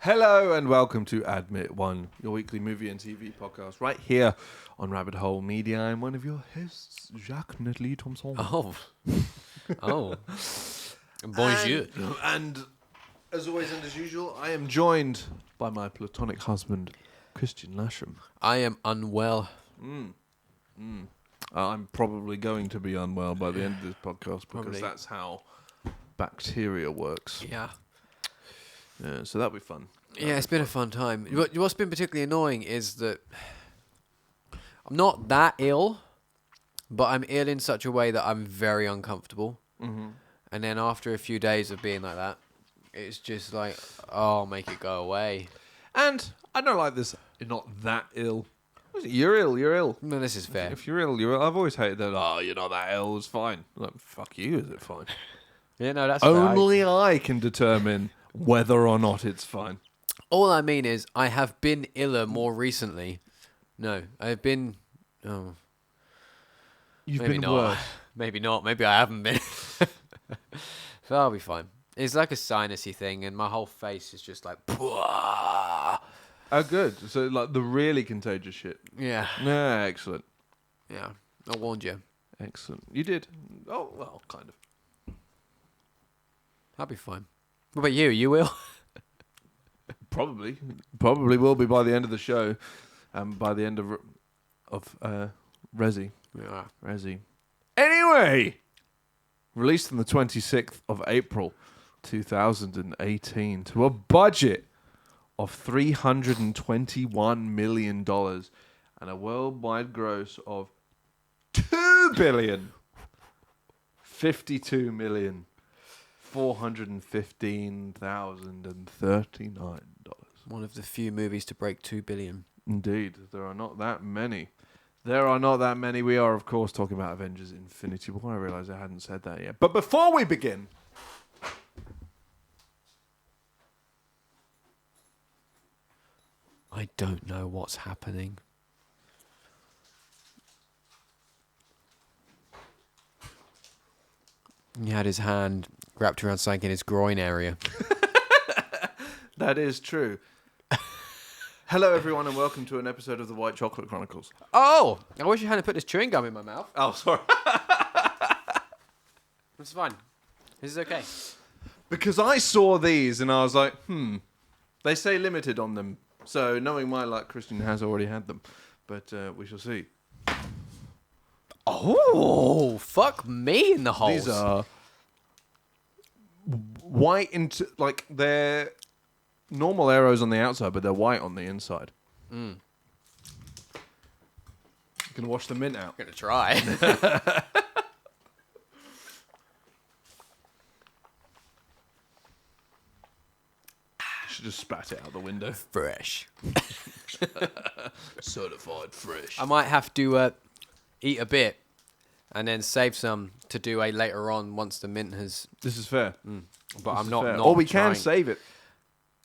Hello and welcome to Admit One, your weekly movie and TV podcast, right here on Rabbit Hole Media. I'm one of your hosts, Jacques Nedley Thompson. Oh. Bonjour. And as always and as usual, I am joined by my platonic husband, Kristian Lasham. I am unwell. I'm probably going to be unwell by the end of this podcast because Probably. that's how bacteria works. Yeah. So that'll be fun. Yeah, it's been a fun time. What's been particularly annoying is that I'm not that ill, but I'm ill in such a way that I'm very uncomfortable. Mm-hmm. And then after a few days of being like that, it's just like, oh, make it go away. And I don't like this. You're not that ill. You're ill. You're ill. No, this is fair. If you're ill, you're ill. I've always hated that. Oh, you're not that ill. It's fine. Like, fuck you. Is it fine? Yeah, no, that's fair. Only I can determine whether or not it's fine. All I mean is I have been iller more recently. No, I've been... Oh, You've maybe been not. worse. Maybe not. Maybe I haven't been. So I'll be fine. It's like a sinusy thing, and my whole face is just like... Oh, good. So, like, the really contagious shit. Yeah. Yeah, excellent. Yeah. I warned you. Excellent. You did. Oh, well, kind of. I'll be fine. What about you? You will? Probably will be by the end of the show, by the end of Resi. Yeah. Resi. Anyway, released on the 26th of April, 2018, to a budget of $321 million and a worldwide gross of $2,052,415,039. One of the few movies to break 2 billion. Indeed, there are not that many. We are, of course, talking about Avengers Infinity War. I realise I hadn't said that yet. But before we begin, I don't know what's happening. He had his hand wrapped around something in his groin area. that is true. Hello, everyone, and welcome to an episode of the White Chocolate Chronicles. Oh! I wish you hadn't put this chewing gum in my mouth. Oh, sorry. It's fine. This is okay. Because I saw these and I was like, they say limited on them. So knowing my luck, Kristian has already had them. But we shall see. Oh, fuck me in the holes. These are white they're normal arrows on the outside, but they're white on the inside. You can wash the mint out. I'm gonna try. Should just spat it out the window. Fresh. Certified fresh. I might have to eat a bit and then save some to do a later on once the mint has... This is fair. But I'm This is not fair. not Or we trying. can save it.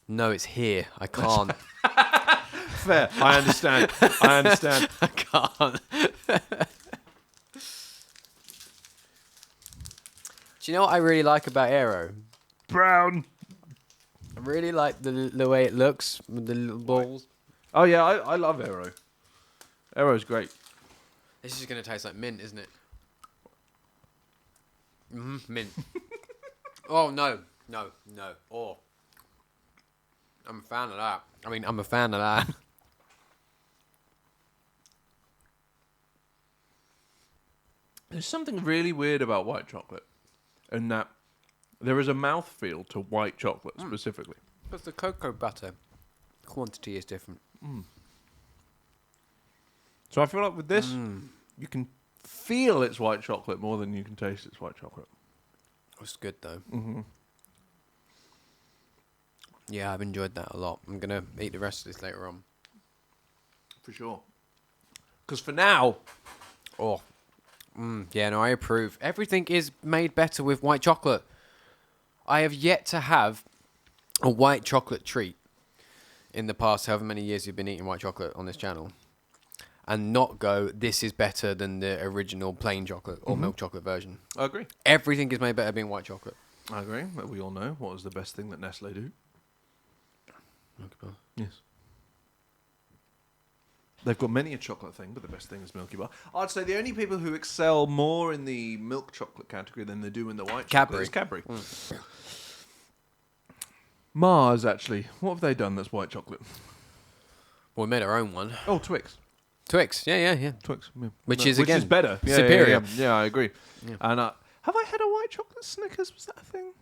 No, it's here. I can't. Fair. I understand. I can't. Do you know what I really like about Aero? Brown. I really like the way it looks with the little balls. Oh, yeah, I love Arrow. Arrow's great. This is going to taste like mint, isn't it? Mint. Oh, no. Oh. I'm a fan of that. I'm a fan of that. There's something really weird about white chocolate, in that there is a mouthfeel to white chocolate specifically. Because the cocoa butter quantity is different. So I feel like with this, you can feel it's white chocolate more than you can taste it's white chocolate. It's good, though. Yeah, I've enjoyed that a lot. I'm going to eat the rest of this later on. For sure. Because for now... Oh. Yeah, no, I approve. Everything is made better with white chocolate. I have yet to have a white chocolate treat in the past however many years you've been eating white chocolate on this channel and not go, this is better than the original plain chocolate or milk chocolate version. I agree. Everything is made better being white chocolate. I agree. But we all know what was the best thing that Nestle do. Milky Bar. Yes. They've got many a chocolate thing, but the best thing is Milky Bar. I'd say the only people who excel more in the milk chocolate category than they do in the white chocolate is Cadbury. Mars, actually. What have they done that's white chocolate? Well, we made our own one. Oh, Twix. Twix, yeah. Twix. Yeah. Which is again better. Yeah, superior. Yeah, I agree. Yeah. And have I had a white chocolate Snickers? Was that a thing?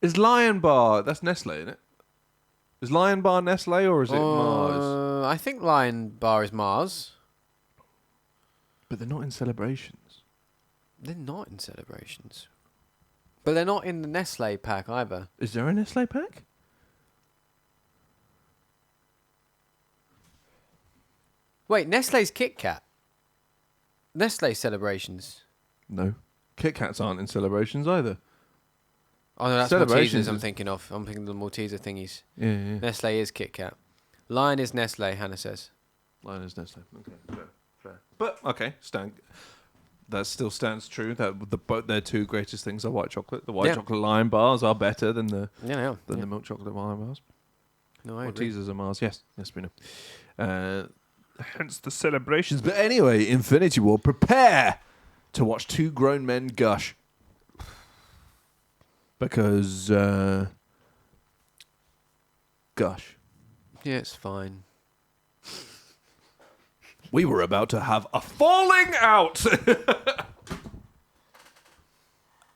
Is Lion Bar, that's Nestle, isn't it? Is Lion Bar Nestle or is it Mars? I think Lion Bar is Mars. But they're not in celebrations. They're not in celebrations. But they're not in the Nestle pack either. Is there a Nestle pack? Wait, Nestle's Kit Kat. Nestle celebrations. No. Kit Kats aren't in celebrations either. Oh, no, that's Celebrations Maltesers I'm is- thinking of. I'm thinking of the Malteser thingies. Yeah. Nestle is Kit Kat. Lion is Nestle, Hannah says. Lion is Nestle. Okay, fair. But, okay, that still stands true. That both their two greatest things are white chocolate. The white chocolate Lion Bars are better than the the milk chocolate Lion Bars. No, I agree. Maltesers are Mars. Yes, we know. Hence the celebrations. But anyway, Infinity War, prepare to watch two grown men gush. Because, gush. Yeah, it's fine. We were about to have a falling out.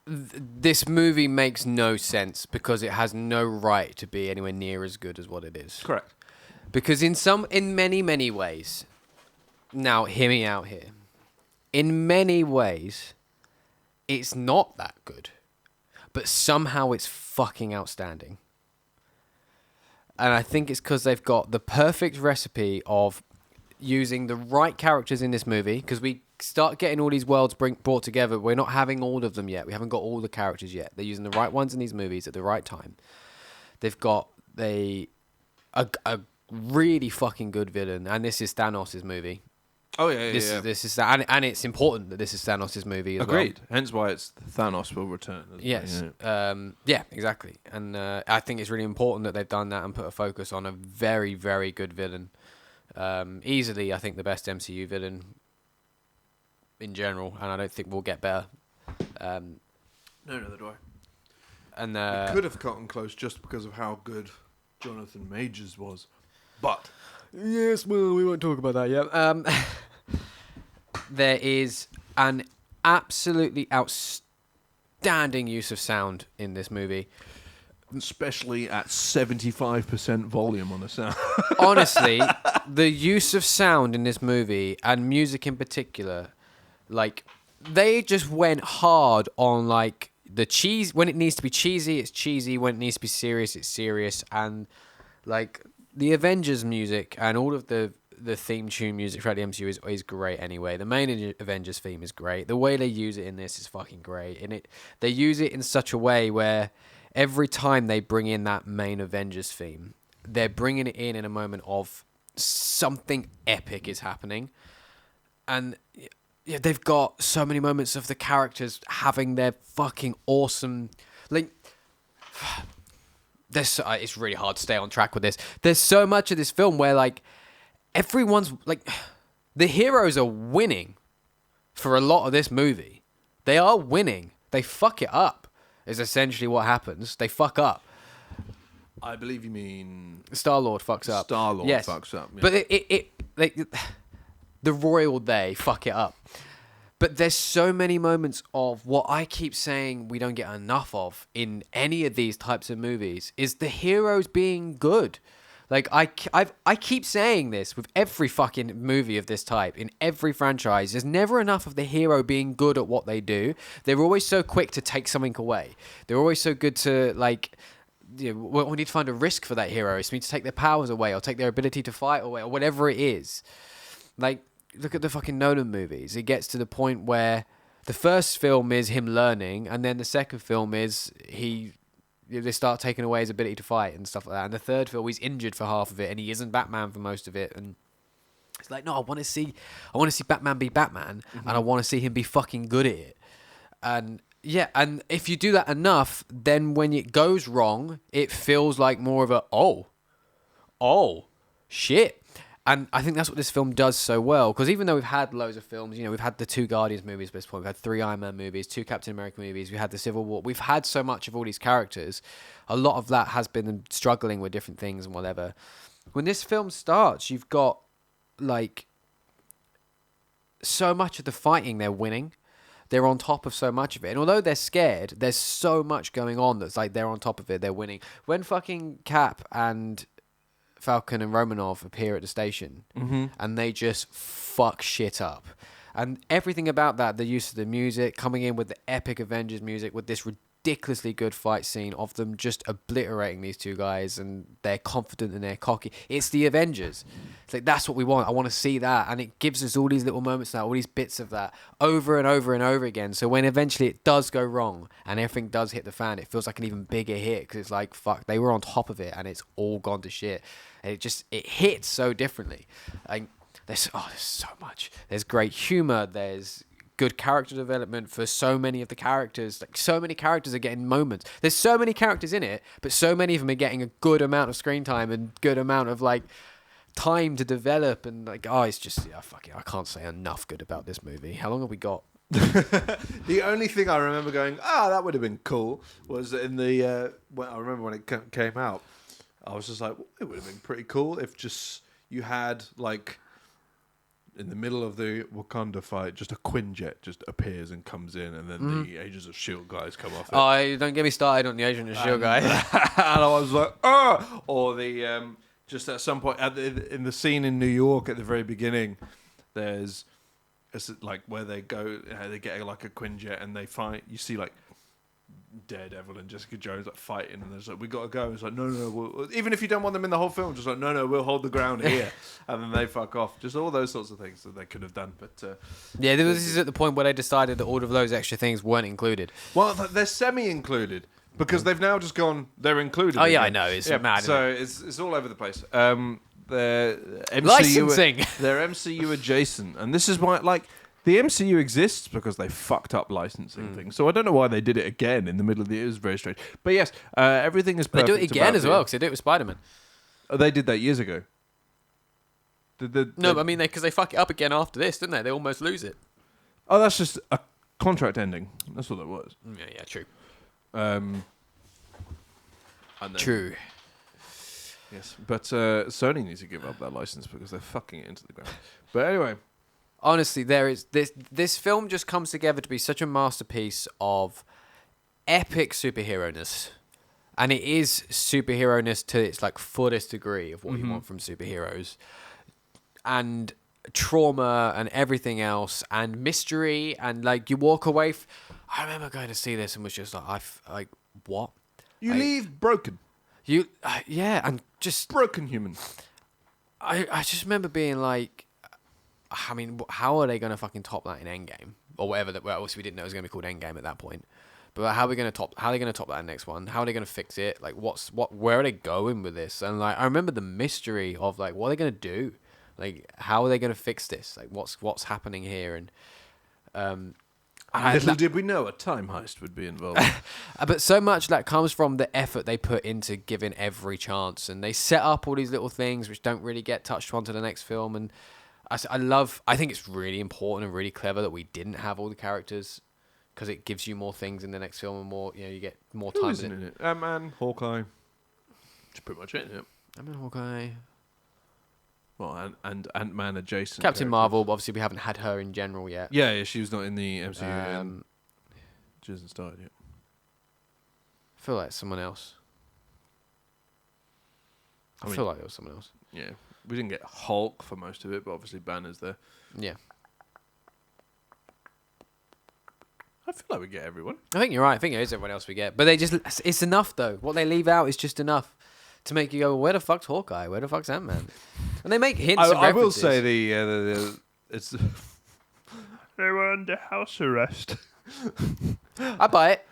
This movie makes no sense because it has no right to be anywhere near as good as what it is. Correct. Because in many ways, now hear me out here. In many ways, it's not that good, but somehow it's fucking outstanding. And I think it's because they've got the perfect recipe of using the right characters in this movie, because we start getting all these worlds brought together. We're not having all of them yet. We haven't got all the characters yet. They're using the right ones in these movies at the right time. They've got a really fucking good villain, and this is Thanos' movie. Oh, yeah. This is and it's important that this is Thanos' movie as Agreed. Hence why it's Thanos will return. Yes. Yeah, exactly. And I think it's really important that they've done that and put a focus on a very, very good villain. Easily, I think, the best MCU villain in general, and I don't think we'll get better. No, neither do I. And it could have gotten close just because of how good Jonathan Majors was. But yes, well, we won't talk about that yet. There is an absolutely outstanding use of sound in this movie. especially at 75% volume on the sound. Honestly, the use of sound in this movie and music in particular, like, they just went hard on, like, the cheese. When it needs to be cheesy, it's cheesy. When it needs to be serious, it's serious. And, like, the Avengers music and all of the theme tune music throughout the MCU is great anyway. The main Avengers theme is great. The way they use it in this is fucking great. And they use it in such a way where every time they bring in that main Avengers theme, they're bringing it in a moment of something epic is happening. And yeah, they've got so many moments of the characters having their fucking awesome... Like, it's really hard to stay on track with this. There's so much of this film where, like, everyone's... Like, the heroes are winning for a lot of this movie. They are winning. They fuck it up, is essentially what happens. They fuck up. I believe you mean... Star-Lord fucks up. Star-Lord yes. fucks up. Yeah. But the royal they fuck it up. But there's so many moments of what I keep saying we don't get enough of in any of these types of movies is the heroes being good. Like, I keep saying this with every fucking movie of this type, in every franchise. There's never enough of the hero being good at what they do. They're always so quick to take something away. They're always so good to, like... You know, we need to find a risk for that hero. It's need to take their powers away or take their ability to fight away or whatever it is. Like, look at the fucking Nolan movies. It gets to the point where the first film is him learning, and then the second film is they start taking away his ability to fight and stuff like that. And the third film, he's injured for half of it, and he isn't Batman for most of it. And it's like, no, I want to see Batman be Batman, and I want to see him be fucking good at it. And yeah, and if you do that enough, then when it goes wrong, it feels like more of a, oh, oh, shit. And I think that's what this film does so well. Because even though we've had loads of films, we've had the 2 Guardians movies at this point, we've had 3 Iron Man movies, 2 Captain America movies, we had the Civil War. We've had so much of all these characters. A lot of that has been them struggling with different things and whatever. When this film starts, you've got, like, so much of the fighting they're winning. They're on top of so much of it. And although they're scared, there's so much going on that's like they're on top of it. They're winning. When fucking Cap and Falcon and Romanov appear at the station and they just fuck shit up. And everything about that, the use of the music, coming in with the epic Avengers music, with this ridiculously good fight scene of them just obliterating these 2 guys, and they're confident and they're cocky. It's the Avengers. It's like, that's what we want. I want to see that. And it gives us all these little moments now, all these bits of that over and over and over again. So when eventually it does go wrong and everything does hit the fan, it feels like an even bigger hit, because it's like, fuck, they were on top of it and it's all gone to shit. And it hits so differently. Like, there's so much. There's great humor. There's good character development for so many of the characters. Like, so many characters are getting moments. There's so many characters in it, but so many of them are getting a good amount of screen time and good amount of, like, time to develop. And, like, it's just, fuck it. I can't say enough good about this movie. How long have we got? The only thing I remember going, that would have been cool, was in the when I remember when it came out, I was just like, it would have been pretty cool if just you had, like, in the middle of the Wakanda fight, just a Quinjet just appears and comes in, and then the Agents of S.H.I.E.L.D. guys come off it. Oh, don't get me started on the Agents of S.H.I.E.L.D. guys. And I was like, oh! Or the, just at some point, in the scene in New York at the very beginning, there's, it's like where they go, they get like a Quinjet and they fight, you see like Daredevil and Jessica Jones like fighting, and there's like, we gotta go. It's like, no, even if you don't want them in the whole film, just like, no, we'll hold the ground here, and then they fuck off. Just all those sorts of things that they could have done, but yeah, this is at the point where they decided that all of those extra things weren't included. Well, they're semi-included because they've now just gone, they're included. Oh yeah, I know, it's mad. So it's all over the place. They're MCU, licensing. They're MCU adjacent, and this is why, like, the MCU exists because they fucked up licensing things. So I don't know why they did it again in the middle of the... It was very strange. But yes, everything is perfect. They do it again as well, because they did it with Spider-Man. Oh, they did that years ago. No, I mean, because they fuck it up again after this, didn't they? They almost lose it. Oh, that's just a contract ending. That's what that was. Yeah, true. True. Yes, but Sony needs to give up that license because they're fucking it into the ground. But anyway... Honestly, there is this film just comes together to be such a masterpiece of epic superhero-ness. And it is superhero-ness to its like fullest degree of what you want from superheroes. And trauma and everything else and mystery, and like you walk away I remember going to see this and was just like what? You leave broken. Yeah, and just broken human. I just remember being like, I mean, how are they going to fucking top that in Endgame or whatever? Well, obviously we didn't know it was going to be called Endgame at that point. But how are they going to top that next one? How are they going to fix it? Like, where are they going with this? And like, I remember the mystery of like, what are they going to do? Like, how are they going to fix this? Like, what's happening here? And little did we know a time heist would be involved. But so much that comes from the effort they put into giving every chance, and they set up all these little things which don't really get touched on to the next film. And I think it's really important and really clever that we didn't have all the characters, because it gives you more things in the next film and more, you get more time. Who isn't in it? Ant-Man, Hawkeye. That's pretty much it, isn't it? Ant-Man, Hawkeye. Well, and Ant-Man adjacent. Captain Marvel, but obviously we haven't had her in general yet. Yeah, she was not in the MCU. She hasn't started yet. I feel like it's someone else. I feel like it was someone else. Yeah. We didn't get Hulk for most of it, but obviously Banner's there. Yeah. I feel like we get everyone. I think you're right. I think it is everyone else we get. But it's enough, though. What they leave out is just enough to make you go, where the fuck's Hawkeye? Where the fuck's Ant-Man? And they make hints and references. I will say it's... they were under house arrest. I buy it.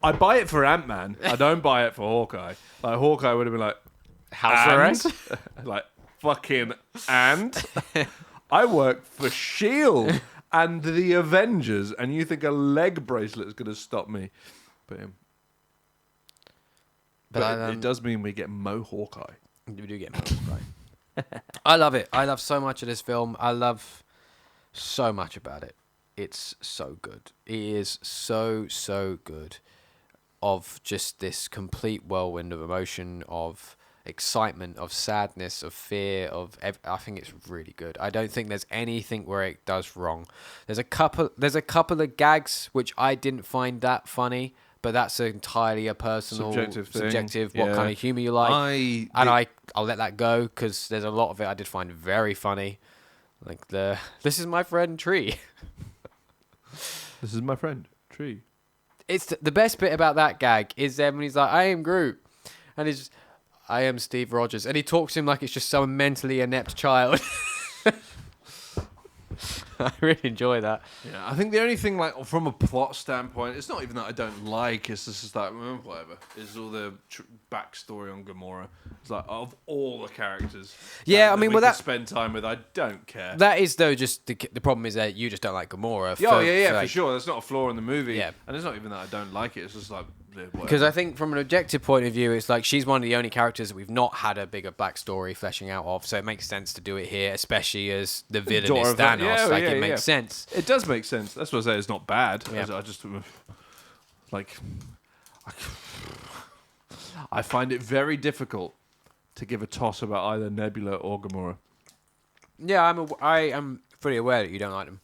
I buy it for Ant-Man. I don't buy it for Hawkeye. Like, Hawkeye would have been like... House arrest? Like... Fucking and I work for S.H.I.E.L.D. and the Avengers, and you think a leg bracelet is going to stop me? But it does mean we get Mo Hawkeye. You do get moments right. I love it. I love so much of this film. I love so much about it. It's so good. It is so good. Of just this complete whirlwind of emotion, of excitement, of sadness, of fear, I think it's really good. I don't think there's anything where it does wrong. There's a couple of gags which I didn't find that funny, but that's entirely a personal subjective what kind of humor you like. I'll let that go because there's a lot of it I did find very funny, like this is my friend Tree. This is my friend Tree. It's the best bit about that gag is when he's like, I am Groot, and he's just, I am Steve Rogers, and he talks to him like it's just some mentally inept child. I really enjoy that. Yeah, I think the only thing, like, from a plot standpoint, it's not even that I don't like, it's just like, whatever. It's all the backstory on Gamora. It's like, of all the characters I mean, that spend time with, I don't care. That is, though, just the problem is that you just don't like Gamora. For sure. That's not a flaw in the movie. Yeah. And it's not even that I don't like it, it's just like, because I think from an objective point of view, it's like she's one of the only characters that we've not had a bigger backstory fleshing out of, so it makes sense to do it here, especially as the villain is Thanos. It makes sense. It does make sense. That's what I say. It's not bad. Yeah. I just like I find it very difficult to give a toss about either Nebula or Gamora. Yeah, I am fully aware that you don't like them.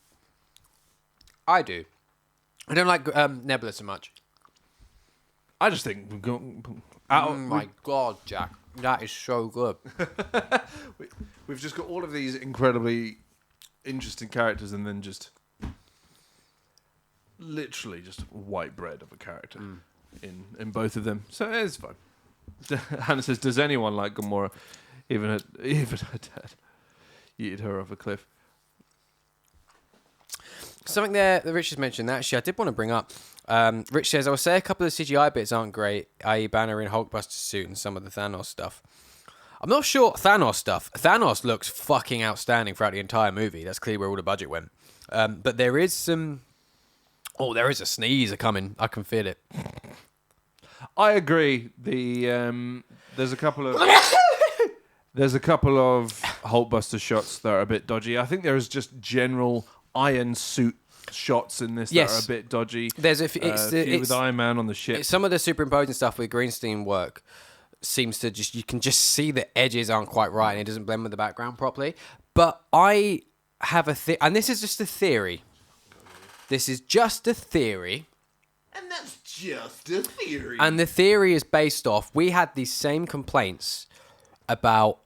I do. I don't like Nebula so much. I just think my God, Jack, that is so good. We've just got all of these incredibly interesting characters, and then just literally just white bread of a character in both of them. So it's fine. Hannah says, "Does anyone like Gamora? Even her dad yeeted her off a cliff." Something there that Rich has mentioned, actually, I did want to bring up. Rich says, I will say a couple of CGI bits aren't great, i.e. Banner in Hulkbuster suit and some of the Thanos stuff. I'm not sure Thanos stuff. Thanos looks fucking outstanding throughout the entire movie. That's clearly where all the budget went. But there is some... Oh, there is a sneeze coming. I can feel it. I agree. There's a couple of... There's a couple of Hulkbuster shots that are a bit dodgy. I think there is just general Iron Suit shots in this that are a bit dodgy. There's a few with Iron Man on the ship. Some of the superimposing stuff with Greenstein work seems to just, you can just see the edges aren't quite right and it doesn't blend with the background properly. But I have and this is just a theory. This is just a theory. And that's just a theory. And the theory is based off, we had these same complaints about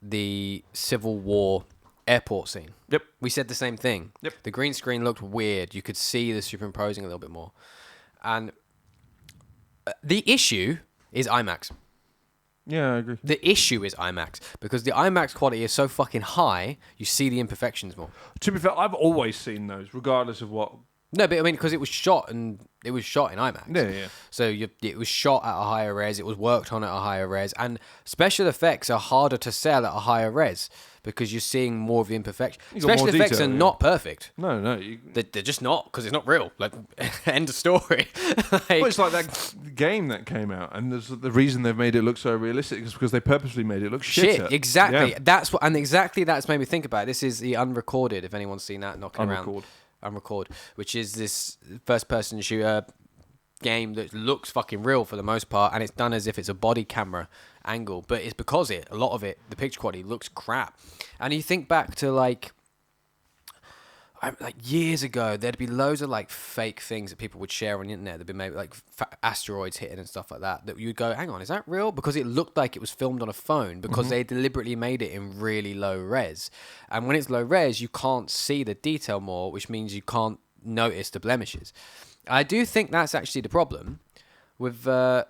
the Civil War airport scene. Yep. We said the same thing. Yep. The green screen looked weird. You could see the superimposing a little bit more. And the issue is IMAX. Yeah, I agree. The issue is IMAX. Because the IMAX quality is so fucking high, you see the imperfections more. To be fair, I've always seen those, regardless of what... No, but I mean, because it was shot in IMAX. Yeah. So it was shot at a higher res. It was worked on at a higher res. And special effects are harder to sell at a higher res because you're seeing more of the imperfection. Special effects are not perfect. No. They're just not, because it's not real. Like, end of story. Well, it's like that game that came out, and the reason they've made it look so realistic is because they purposely made it look shit. Exactly. Yeah. That's made me think about it. This is the Unrecorded, if anyone's seen that knocking around. Unrecord, which is this first-person shooter game that looks fucking real for the most part, and it's done as if it's a body camera angle, but it's because a lot of it, the picture quality looks crap. And you think back to like years ago, there'd be loads of like fake things that people would share on the internet. There'd be maybe like asteroids hitting and stuff like that. That you'd go, hang on, is that real? Because it looked like it was filmed on a phone because they deliberately made it in really low res. And when it's low res, you can't see the detail more, which means you can't notice the blemishes. I do think that's actually the problem with the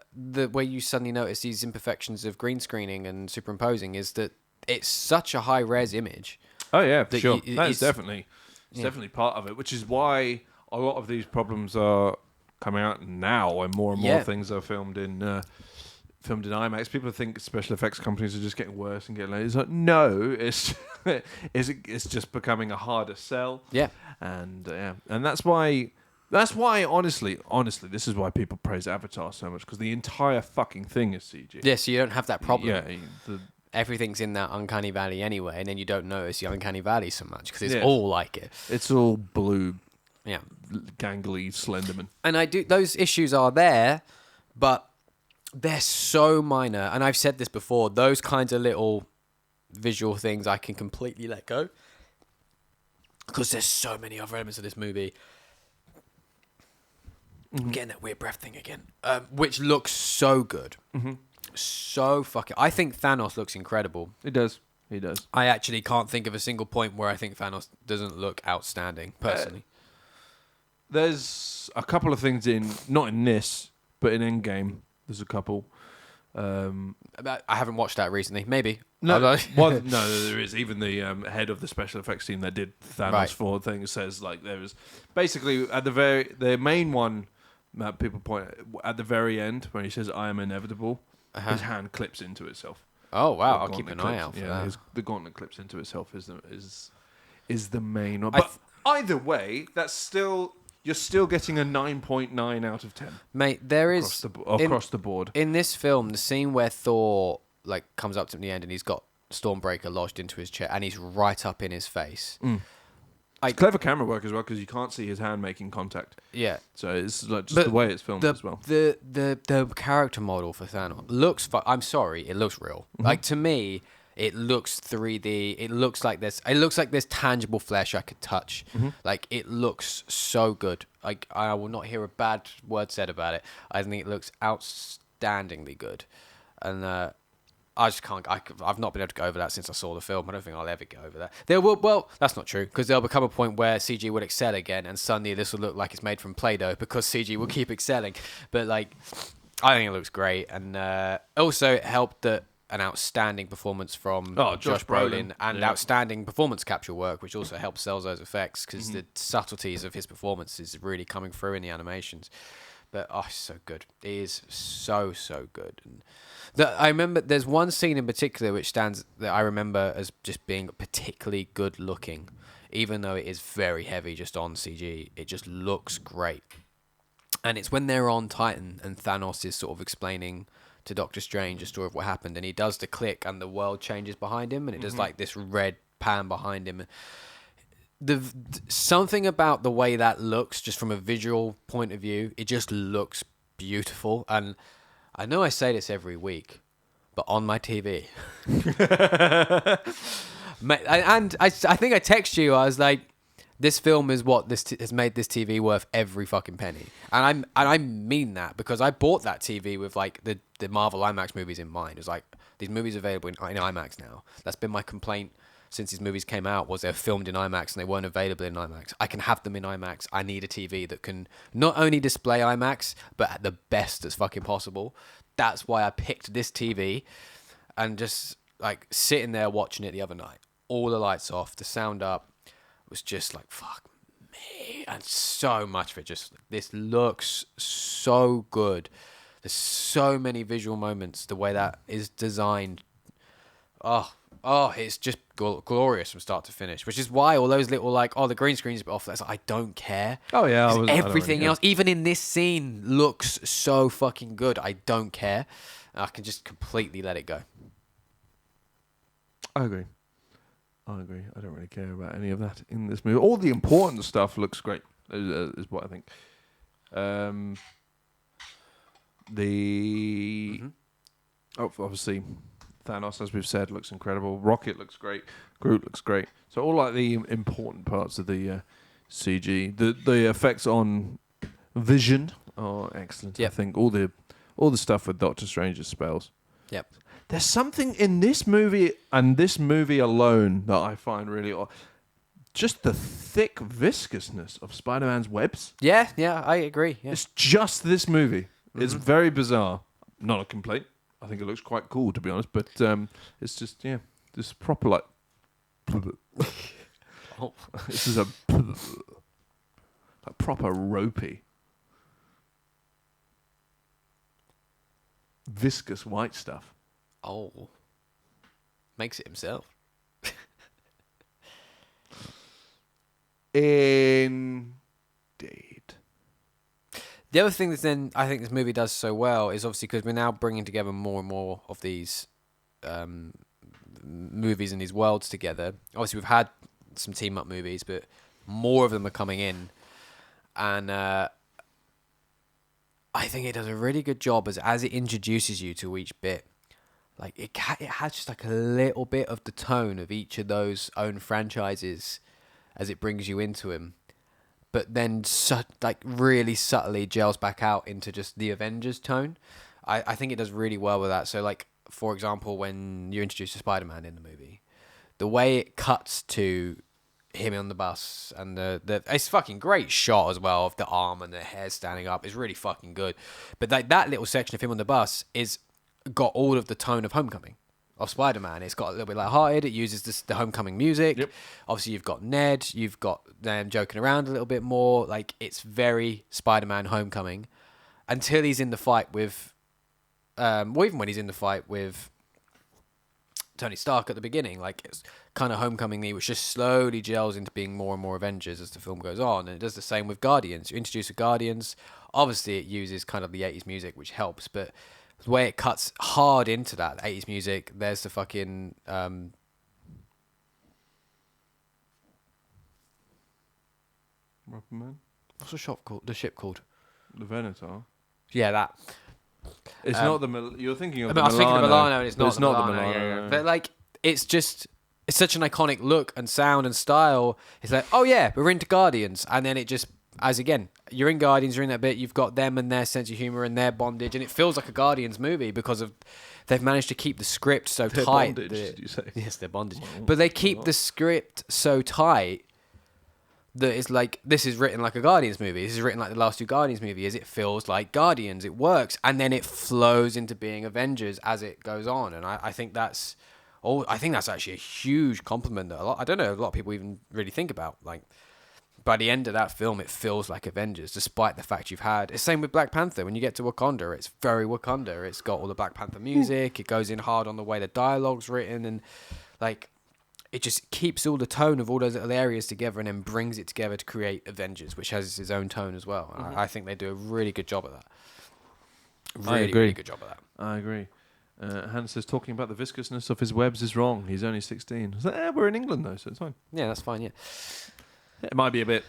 way you suddenly notice these imperfections of green screening and superimposing is that it's such a high res image. Oh yeah, for sure. That's definitely. It's definitely part of it, which is why a lot of these problems are coming out now, and more things are filmed in IMAX. People think special effects companies are just getting worse and getting later. It's like, no, it's just becoming a harder sell. Yeah, and that's why honestly, this is why people praise Avatar so much, because the entire fucking thing is CG. Yeah, so you don't have that problem. Yeah. everything's in that uncanny valley anyway, and then you don't notice the uncanny valley so much because it's all like it. It's all blue. Yeah. Gangly Slenderman. And those issues are there, but they're so minor. And I've said this before, those kinds of little visual things I can completely let go. Because there's so many other elements of this movie. I'm getting that weird breath thing again. Which looks so good. Mm-hmm. So fucking... I think Thanos looks incredible. It does. He does. I actually can't think of a single point where I think Thanos doesn't look outstanding, personally. There's a couple of things not in this, but in Endgame. There's a couple. I haven't watched that recently. Maybe. No, no, there is. Even the head of the special effects team that did Thanos 4 thing says like there was basically at the main one that people point at the very end when he says "I am inevitable," his hand clips into itself. Oh wow! I'll keep an eye out for that. The gauntlet clips into itself is the main one. But either way, that's still. You're still getting a 9.9 out of 10. Mate, there is... Across the board. In this film, the scene where Thor comes up to him at the end and he's got Stormbreaker lodged into his chair and he's right up in his face. It's clever camera work as well because you can't see his hand making contact. Yeah. So it's just the way it's filmed as well. The character model for Thanos looks... I'm sorry, it looks real. Mm-hmm. To me... It looks 3D. It looks like there's tangible flesh I could touch. Mm-hmm. It looks so good. I will not hear a bad word said about it. I think it looks outstandingly good, and I just can't. I've not been able to go over that since I saw the film. I don't think I'll ever get over that. Well, that's not true because there'll become a point where CG will excel again, and suddenly this will look like it's made from Play-Doh because CG will keep excelling. But I think it looks great, and also it helped that. An outstanding performance from Josh Brolin and outstanding performance capture work, which also helps sell those effects because the subtleties of his performance is really coming through in the animations. But it's so good. It is so good. And I remember there's one scene in particular that I remember as just being particularly good looking, even though it is very heavy just on CG. It just looks great, and it's when they're on Titan and Thanos is sort of explaining to Doctor Strange a story of what happened, and he does the click and the world changes behind him and it does this red pan behind him. Something about the way that looks just from a visual point of view, it just looks beautiful. And I know I say this every week, but on my TV and I think I text you, I was like, this film is what has made this TV worth every fucking penny, and I mean that because I bought that TV with the Marvel IMAX movies in mind. It was these movies available in IMAX now. That's been my complaint since these movies came out, was they're filmed in IMAX and they weren't available in IMAX. I can have them in IMAX. I need a TV that can not only display IMAX but at the best that's fucking possible. That's why I picked this TV and just sitting there watching it the other night. All the lights off, the sound up. Was just fuck me, and so much of it this looks so good. There's so many visual moments, the way that is designed. It's just glorious from start to finish, which is why all those little the green screen's a bit off. That's I don't care. Oh yeah, everything else, even in this scene, looks so fucking good. I don't care. I can just completely let it go. I agree. I don't really care about any of that in this movie. All the important stuff looks great, is what I think. Obviously, Thanos, as we've said, looks incredible. Rocket looks great. Groot looks great. So all the important parts of the CG, the effects on Vision are excellent. Yep. I think all the stuff with Doctor Strange's spells. Yep. There's something in this movie and this movie alone that I find really odd. Just the thick viscousness of Spider-Man's webs. Yeah, I agree. Yeah. It's just this movie. Mm-hmm. It's very bizarre. Not a complaint. I think it looks quite cool, to be honest. But it's just, this proper this is a proper ropey, viscous white stuff. Oh, makes it himself. Indeed. The other thing that then I think this movie does so well is obviously because we're now bringing together more and more of these movies and these worlds together. Obviously, we've had some team up movies, but more of them are coming in, and I think it does a really good job as it introduces you to each bit. Like it has just like a little bit of the tone of each of those own franchises as it brings you into him, but then really subtly gels back out into just the Avengers tone. I think it does really well with that. So like, for example, when you introduce Spider-Man in the movie, the way it cuts to him on the bus and it's fucking great shot as well of the arm and the hair standing up. It's really fucking good. But like that little section of him on the bus is got all of the tone of Homecoming, of Spider-Man. It's got a little bit lighthearted. It uses the Homecoming music. Yep. Obviously, you've got Ned. You've got them joking around a little bit more. Like, it's very Spider-Man Homecoming until he's in the fight with... even when he's in the fight with Tony Stark at the beginning. Like, it's kind of Homecoming-y, which just slowly gels into being more and more Avengers as the film goes on. And it does the same with Guardians. You introduce the Guardians. Obviously, it uses kind of the 80s music, which helps, but... the way it cuts hard into that 80s music, there's the fucking... Rubberman? What's the ship called? The Venator? Yeah, that. It's not the... You're thinking of the I was thinking of Milano, and it's not the Milano. Yeah. But, like, it's just... It's such an iconic look and sound and style. It's like, oh, yeah, we're into Guardians. And then it just... As again, you're in Guardians, you're in that bit, you've got them and their sense of humor and their bondage, and it feels like a Guardians movie because of they've managed to keep the script so their tight. Bondage, did you say? Yes, their bondage. Well, but they keep the script so tight that it's like, this is written like a Guardians movie. This is written like the last two Guardians movies. It feels like Guardians. It works. And then it flows into being Avengers as it goes on. And I think that's actually a huge compliment that I don't know a lot of people even really think about. Like, by the end of that film, it feels like Avengers, despite the fact you've had... It's same with Black Panther. When you get to Wakanda, it's very Wakanda. It's got all the Black Panther music. It goes in hard on the way the dialogue's written. And, like, it just keeps all the tone of all those little areas together and then brings it together to create Avengers, which has its own tone as well. Mm-hmm. I think they do a really good job of that. Really good job of that. I agree. Hans says, talking about the viscousness of his webs is wrong. He's only 16. I was like, we're in England, though, so it's fine. Yeah, that's fine, yeah. It might be a bit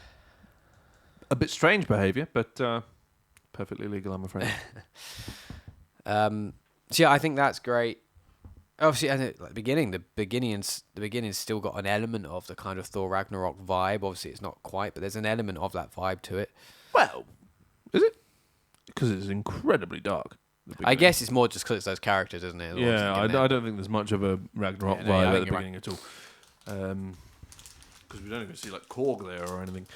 strange behaviour, but perfectly legal, I'm afraid. So yeah, I think that's great. Obviously, at the beginning's still got an element of the kind of Thor Ragnarok vibe. Obviously, it's not quite, but there's an element of that vibe to it. Well, is it? Because it's incredibly dark. I guess it's more just because it's those characters, isn't it? Yeah, I don't think there's much of a Ragnarok vibe at the beginning at all. Because we don't even see like Korg there or anything.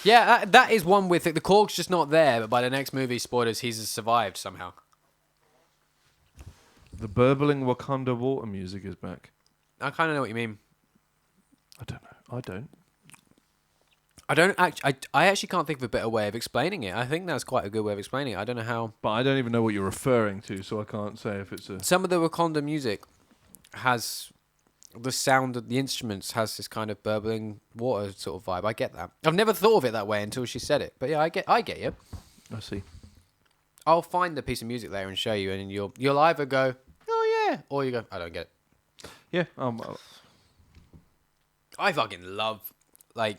Yeah, that is one with it. The Korg's just not there, but by the next movie, spoilers, he's survived somehow. The burbling Wakanda water music is back. I kind of know what you mean. I don't know. I actually can't think of a better way of explaining it. I think that's quite a good way of explaining it. I don't know how. But I don't even know what you're referring to, so I can't say if it's a... Some of the Wakanda music has... The sound of the instruments has this kind of burbling water sort of vibe. I get that. I've never thought of it that way until she said it. But yeah, I get you. I see. I'll find the piece of music later and show you, and you'll either go, oh yeah, or you go, I don't get it. Yeah. I fucking love, like,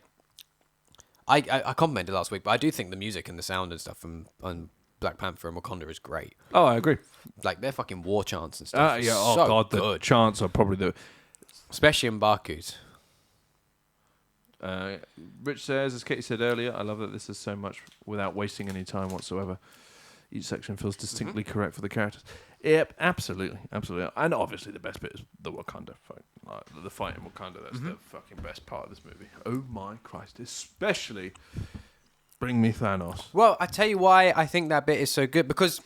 I complimented last week, but I do think the music and the sound and stuff on Black Panther and Wakanda is great. Oh, I agree. Like, their fucking war chants and stuff. Yeah. Oh, so God, good. the chants are probably the... Especially in Baku's. Rich says, as Katie said earlier, I love that this is so much without wasting any time whatsoever. Each section feels distinctly correct for the characters. Yep, absolutely. And obviously the best bit is the Wakanda fight. Like, the fight in Wakanda, that's the fucking best part of this movie. Oh my Christ, especially Bring Me Thanos. Well, I tell you why I think that bit is so good, because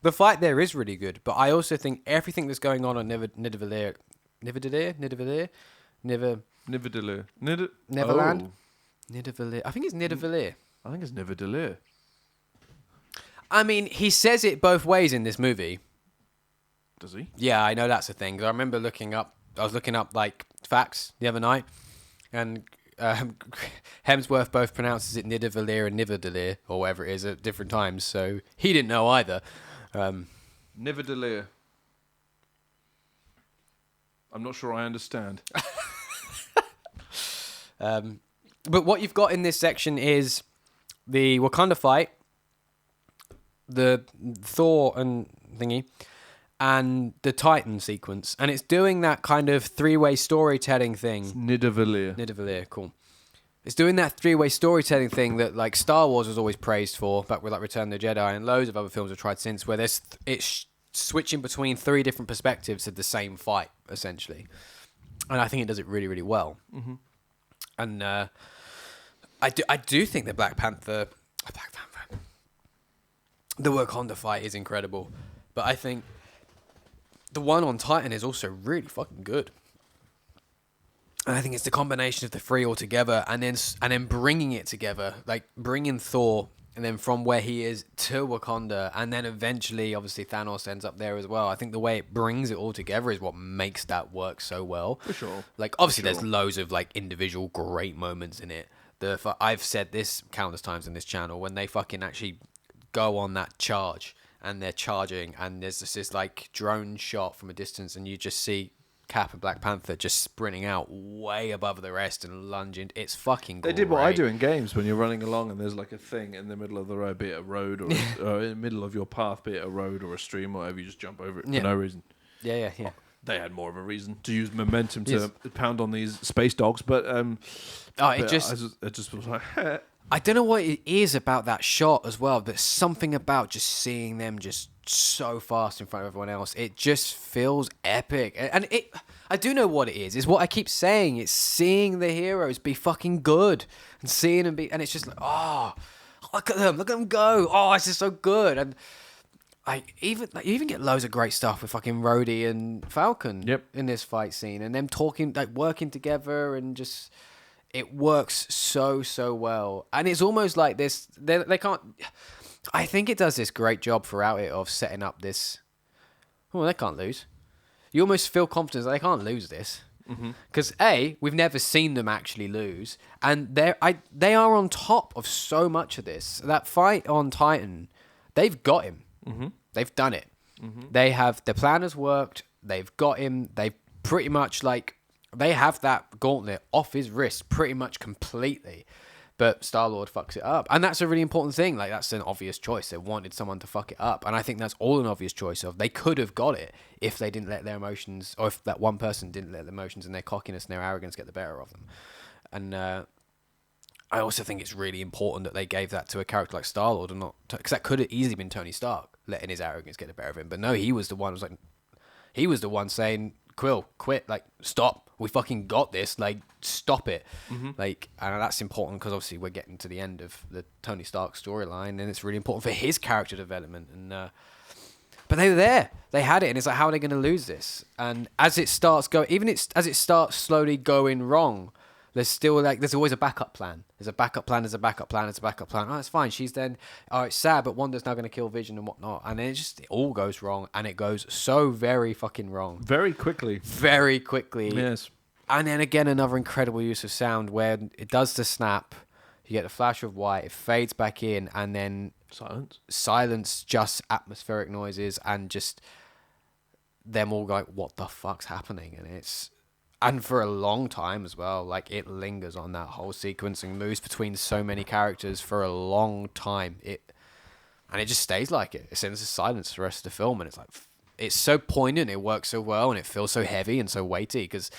the fight there is really good, but I also think everything that's going on Nidavellir... Nidavellir? Neverland? Oh. Nidavellir. I think it's Nidavellir. I think it's Nidavellir. I mean, he says it both ways in this movie. Does he? Yeah, I know that's a thing. 'Cause I remember I was looking up like facts the other night, and Hemsworth both pronounces it Nidavellir and Nidavellir, or whatever it is, at different times. So he didn't know either. Nidavellir. I'm not sure I understand. But what you've got in this section is the Wakanda fight, the Thor and thingy, and the Titan sequence. And it's doing that kind of three-way storytelling thing. It's Nidavellir. Cool. It's doing that three-way storytelling thing that like Star Wars was always praised for, back with like Return of the Jedi, and loads of other films have tried since, where it's switching between three different perspectives of the same fight, essentially. And I think it does it really, really well. Mm-hmm. And I do think the Black Panther, the Wakanda fight is incredible, but I think the one on Titan is also really fucking good. And I think it's the combination of the three all together, and then bringing it together, like bringing Thor, and then from where he is to Wakanda, and then eventually, obviously, Thanos ends up there as well. I think the way it brings it all together is what makes that work so well. For sure. Like, obviously, there's loads of like individual great moments in it. I've said this countless times in this channel, when they fucking actually go on that charge, and they're charging, and there's this like drone shot from a distance, and you just see Cap and Black Panther just sprinting out way above the rest and lunging. It's fucking great. They did what I do in games when you're running along and there's like a thing in the middle of the road, be it a road or in the middle of your path, be it a road or a stream or whatever, you just jump over it for no reason. Yeah. They had more of a reason to use momentum to pound on these space dogs, but it just was like... I don't know what it is about that shot as well. There's something about just seeing them just so fast in front of everyone else. It just feels epic. And I do know what it is. It's what I keep saying. It's seeing the heroes be fucking good and seeing them be, and it's just like, oh, look at them go. Oh, it's just so good. And you even get loads of great stuff with fucking Rhodey and Falcon in this fight scene, and them talking, like working together, and just... It works so well, and it's almost like this. They can't. I think it does this great job throughout it of setting up this. Well, they can't lose. You almost feel confident that they can't lose this, because we've never seen them actually lose, and they are on top of so much of this. That fight on Titan, they've got him. They've done it. They have, the plan has worked. They've got him. They've pretty much like. They have that gauntlet off his wrist pretty much completely, but Star-Lord fucks it up. And that's a really important thing. Like, that's an obvious choice. They wanted someone to fuck it up. And I think that's all an obvious choice of. They could have got it if they didn't let their emotions, or if that one person didn't let their emotions and their cockiness and their arrogance get the better of them. And I also think it's really important that they gave that to a character like Star-Lord, and not, because that could have easily been Tony Stark letting his arrogance get the better of him. But no, he was the one saying, Quill, quit, like, stop. We fucking got this. Like, stop it. Like, and that's important because obviously we're getting to the end of the Tony Stark storyline, and it's really important for his character development. And but they were there. They had it, and it's like, how are they going to lose this? And as it starts as it starts slowly going wrong, there's still like, there's always a backup plan. There's a backup plan. There's a backup plan. There's a backup plan. Oh, it's fine. She's then, oh, it's sad, but Wanda's now going to kill Vision and whatnot. And then it all goes wrong, and it goes so very fucking wrong. Very quickly. Yes. And then again, another incredible use of sound where it does the snap. You get the flash of white. It fades back in, and then silence, just atmospheric noises, and just them all going, what the fuck's happening? And for a long time as well, like, it lingers on that whole sequence and moves between so many characters for a long time. And it just stays like it. It sends a silence for the rest of the film, and it's like, it's so poignant, it works so well, and it feels so heavy and so weighty, because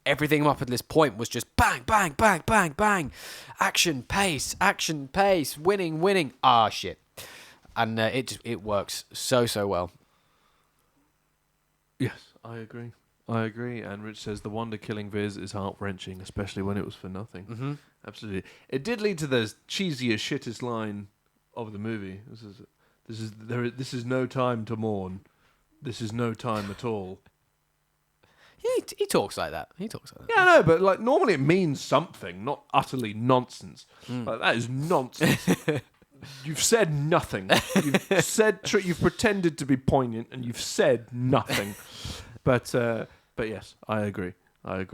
everything up at this point was just bang, bang, bang, bang, bang, action, pace, winning, shit. And it works so well. Yes, I agree. And Rich says the Wanda killing Viz is heart-wrenching, especially when it was for nothing. Absolutely. It did lead to the cheesiest, shittest line of the movie. This is no time to mourn. This is no time at all. He talks like that. Yeah, I know, but like normally it means something, not utterly nonsense. Like, that is nonsense. You've said nothing. You've pretended to be poignant, and you've said nothing. But yes, I agree. I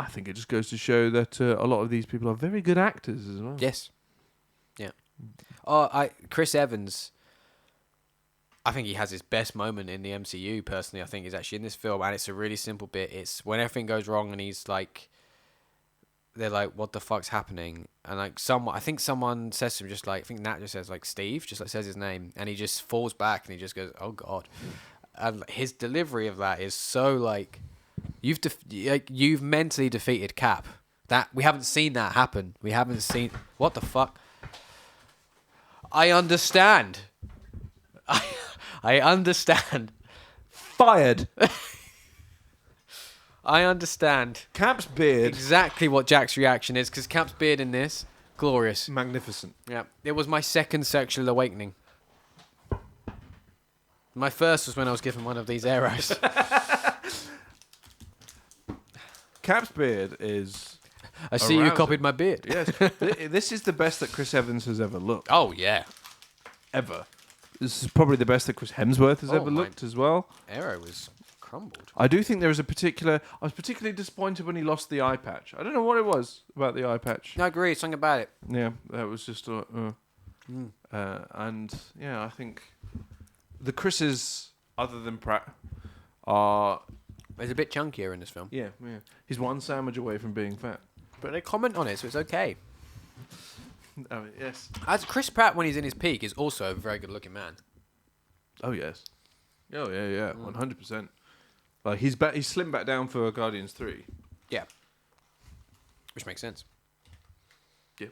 think it just goes to show that a lot of these people are very good actors as well. Yes. Yeah. Chris Evans. I think he has his best moment in the MCU. Personally, I think is actually in this film, and it's a really simple bit. It's when everything goes wrong, and he's like, they're like, "What the fuck's happening?" And like I think someone says to him, just like, I think Nat just says like Steve, just like says his name, and he just falls back and he just goes, "Oh God," and his delivery of that is so like, you've mentally defeated Cap. That we haven't seen that happen. We haven't seen what the fuck. I understand. I understand. Fired. I understand Cap's beard. exactly what Jack's reaction is, because Cap's beard in this, glorious. Magnificent. Yeah. It was my second sexual awakening. My first was when I was given one of these arrows. Cap's beard is... I see you copied my beard. Yes. This is the best that Chris Evans has ever looked. Oh, yeah. Ever. This is probably the best that Chris Hemsworth has ever looked as well. Arrow was crumbled. I do think there is a particular... I was particularly disappointed when he lost the eye patch. I don't know what it was about the eye patch. I agree. Something about it. Yeah, that was just... and, yeah, I think the Chris's, other than Pratt, are... He's a bit chunkier in this film. Yeah. He's one sandwich away from being fat. But they comment on it, so it's okay. I mean, yes. As Chris Pratt, when he's in his peak, is also a very good-looking man. Oh, yes. Oh, yeah. 100%. Like, he's slimmed back down for Guardians 3. Yeah. Which makes sense. Yeah.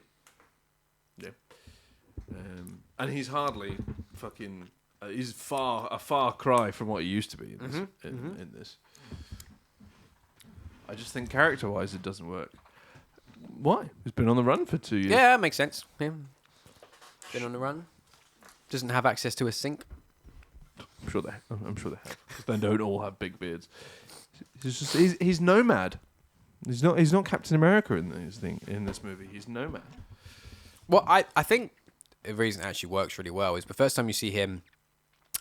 And he's hardly fucking... he's a far cry from what he used to be in this. In this. I just think character-wise it doesn't work. Why? He's been on the run for 2 years. Yeah, that makes sense. Yeah. Been on the run. Doesn't have access to a sink. I'm sure they have. They don't all have big beards. He's nomad. He's not Captain America in this movie. He's nomad. Well, I think the reason it actually works really well is the first time you see him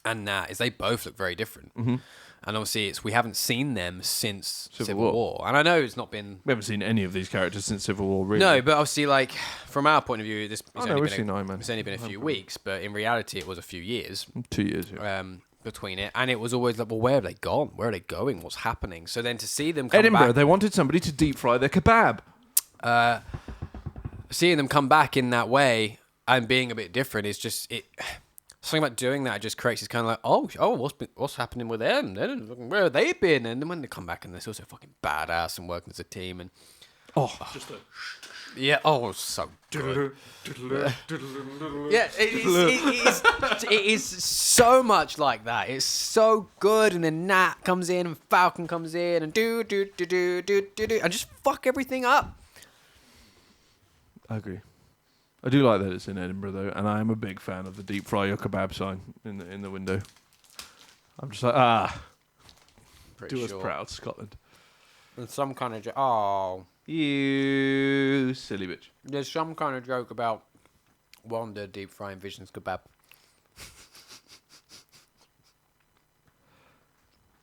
and Nat is they both look very different. Mm-hmm. And obviously we haven't seen them since Civil War. And I know it's not been... We haven't seen any of these characters since Civil War, really. No, but obviously, like, from our point of view, it's we've seen Iron Man. It's only been a few weeks, but in reality it was a few years. 2 years, yeah. Between it. And it was always like, well, where have they gone? Where are they going? What's happening? So then to see them come Edinburgh, back... they wanted somebody to deep fry their kebab. Seeing them come back in that way and being a bit different is just... Something about doing that just creates this kind of like, what's happening with them? Where have they been? And then when they come back and they're so fucking badass and working as a team and Just a... Yeah, so good. Yeah, it is so much like that. It's so good, and then Nat comes in and Falcon comes in and do and just fuck everything up. I agree. I do like that it's in Edinburgh though, and I am a big fan of the deep fry your kebab sign in the window. I'm just like do us proud, Scotland. And some kind of you silly bitch. There's some kind of joke about Wanda deep frying Vision's kebab.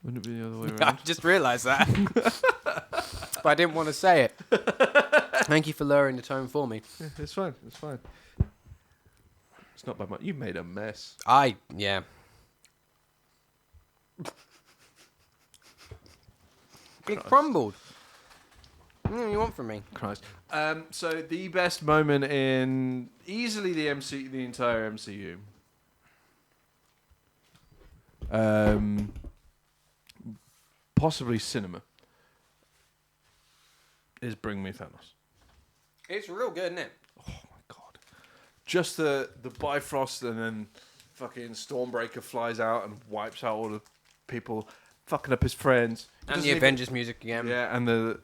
Wouldn't it be the other way around? I just realised that, but I didn't want to say it. Thank you for lowering the tone for me. Yeah, it's fine. It's not by much. You made a mess. Yeah. It crumbled. What do you want from me? Christ. So the best moment in easily the entire MCU. Possibly cinema. Is Bring Me Thanos. It's real good, isn't it? Oh my god. Just the Bifrost and then fucking Stormbreaker flies out and wipes out all the people, fucking up his friends. And the Avengers music again. Yeah, and the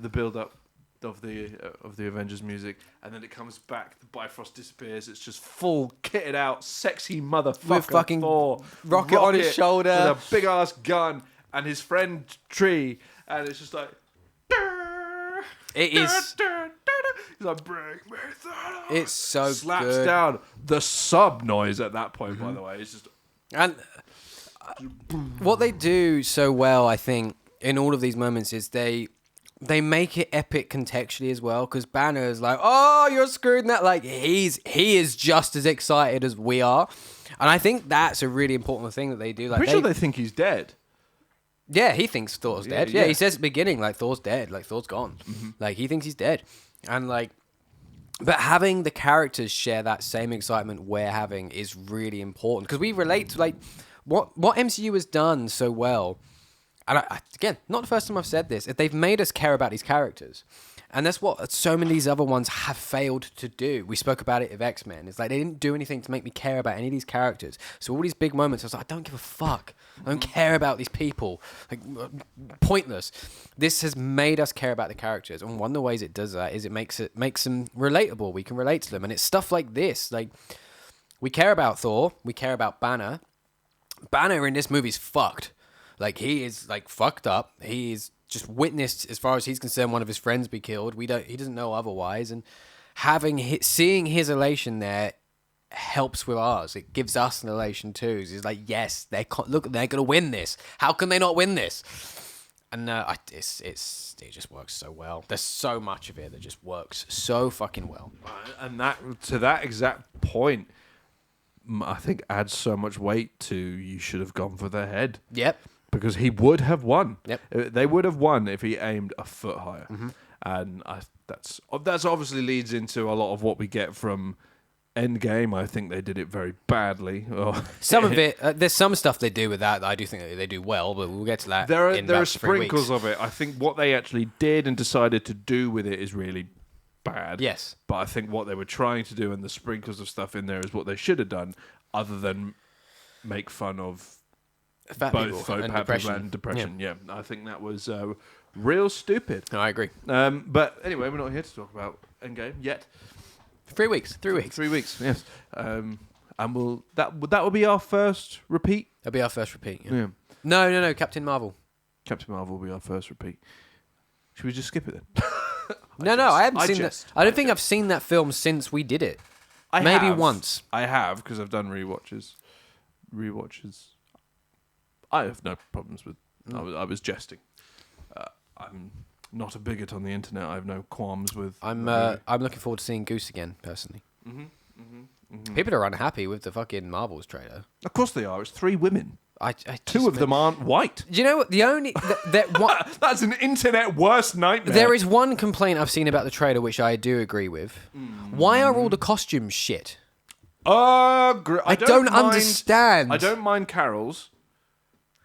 build up of the Avengers music, and then it comes back. The Bifrost disappears. It's just full kitted out, sexy motherfucker with fucking Thor, rocket on his shoulder, with a big ass gun, and his friend Tree, and it's just like. It is. He's like, bring me Thanos. It's so slaps good. down the sub noise at that point. By the way, it's just. And what they do so well, I think, in all of these moments is they they make it epic contextually as well, because Banner is like, oh, you're screwed. That like he is just as excited as we are, and I think that's a really important thing that they do. Like, Pretty sure they think he's dead. Yeah, he thinks Thor's dead. Yeah. He says at the beginning, like, Thor's dead. Like, Thor's gone. Like, he thinks he's dead. And, like, but having the characters share that same excitement we're having is really important. Because we relate to, like, what MCU has done so well. And, again, not the first time I've said this. They've made us care about these characters. And that's what so many of these other ones have failed to do. We spoke about it with X-Men. It's like they didn't do anything to make me care about any of these characters. So all these big moments, I was like, I don't give a fuck. I don't care about these people. Like, pointless. This has made us care about the characters. And one of the ways it does that is it makes them relatable. We can relate to them. And it's stuff like this. Like, we care about Thor. We care about Banner. Banner in this movie's fucked. Like, he is, like, fucked up. He is just witnessed, as far as he's concerned, one of his friends be killed. He doesn't know otherwise, and seeing his elation there helps with ours. It gives us an elation too. It's like, yes, they're gonna win this. How can they not win this? And it just works so well. There's so much of it that just works so fucking well. And that to that exact point, I think adds so much weight to you should have gone for the head. Yep. Because he would have won. Yep. They would have won if he aimed a foot higher. And that's obviously leads into a lot of what we get from Endgame. I think they did it very badly. Some of it, there's some stuff they do with that I do think that they do well, but we'll get to that. There in are about sprinkles 3 weeks. of it. I think what they actually did and decided to do with it is really bad. Yes. But I think what they were trying to do and the sprinkles of stuff in there is what they should have done, other than make fun of Fat both people fat and people and depression. Yeah, I think that was real stupid. No, I agree. But anyway, we're not here to talk about Endgame yet. 3 weeks. 3 weeks. 3 weeks, yes. And that will be our first repeat. That'll be our first repeat. Yeah. Yeah. No. Captain Marvel. Captain Marvel will be our first repeat. Should we just skip it then? I haven't seen that. I don't think I've seen that film since we did it. Maybe once. I have, because I've done rewatches. I have no problems with. I was jesting. I'm not a bigot on the internet. I have no qualms with. I'm looking forward to seeing Goose again, personally. People are unhappy with the fucking Marvels trailer. Of course they are. It's 3 women. I Two of them aren't white. Do you know what? The only That's an internet worst nightmare. There is one complaint I've seen about the trailer, which I do agree with. Why are all the costumes shit? I don't understand. I don't mind Carol's.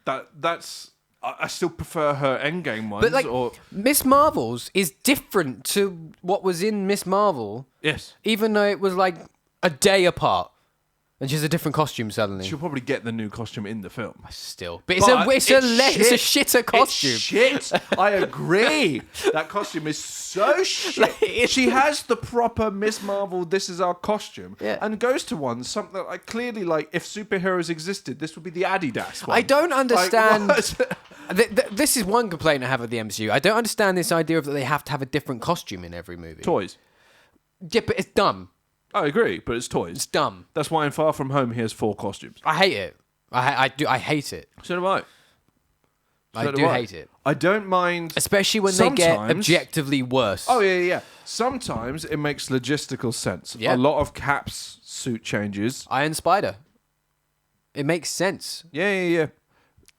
That's. I still prefer her Endgame ones. But like, Miss Marvel's is different to what was in Miss Marvel. Yes. Even though it was like a day apart. And she's a different costume suddenly. She'll probably get the new costume in the film. Still. But it's a shitter costume. It's shit. I agree. That costume is so shit. She has the proper Miss Marvel, this is our costume. Yeah. And goes to one, something like, clearly, like, if superheroes existed, this would be the Adidas one. I don't understand. Like, this is one complaint I have with the MCU. I don't understand this idea of that they have to have a different costume in every movie. Toys. Yeah, but it's dumb. I agree, but it's toys. It's dumb. That's why in Far From Home he has 4 costumes. I hate it. I hate it. So do I. I do hate it. I don't mind... Especially when they get objectively worse. Oh, yeah. Sometimes it makes logistical sense. Yeah. A lot of Cap's suit changes. Iron Spider. It makes sense. Yeah.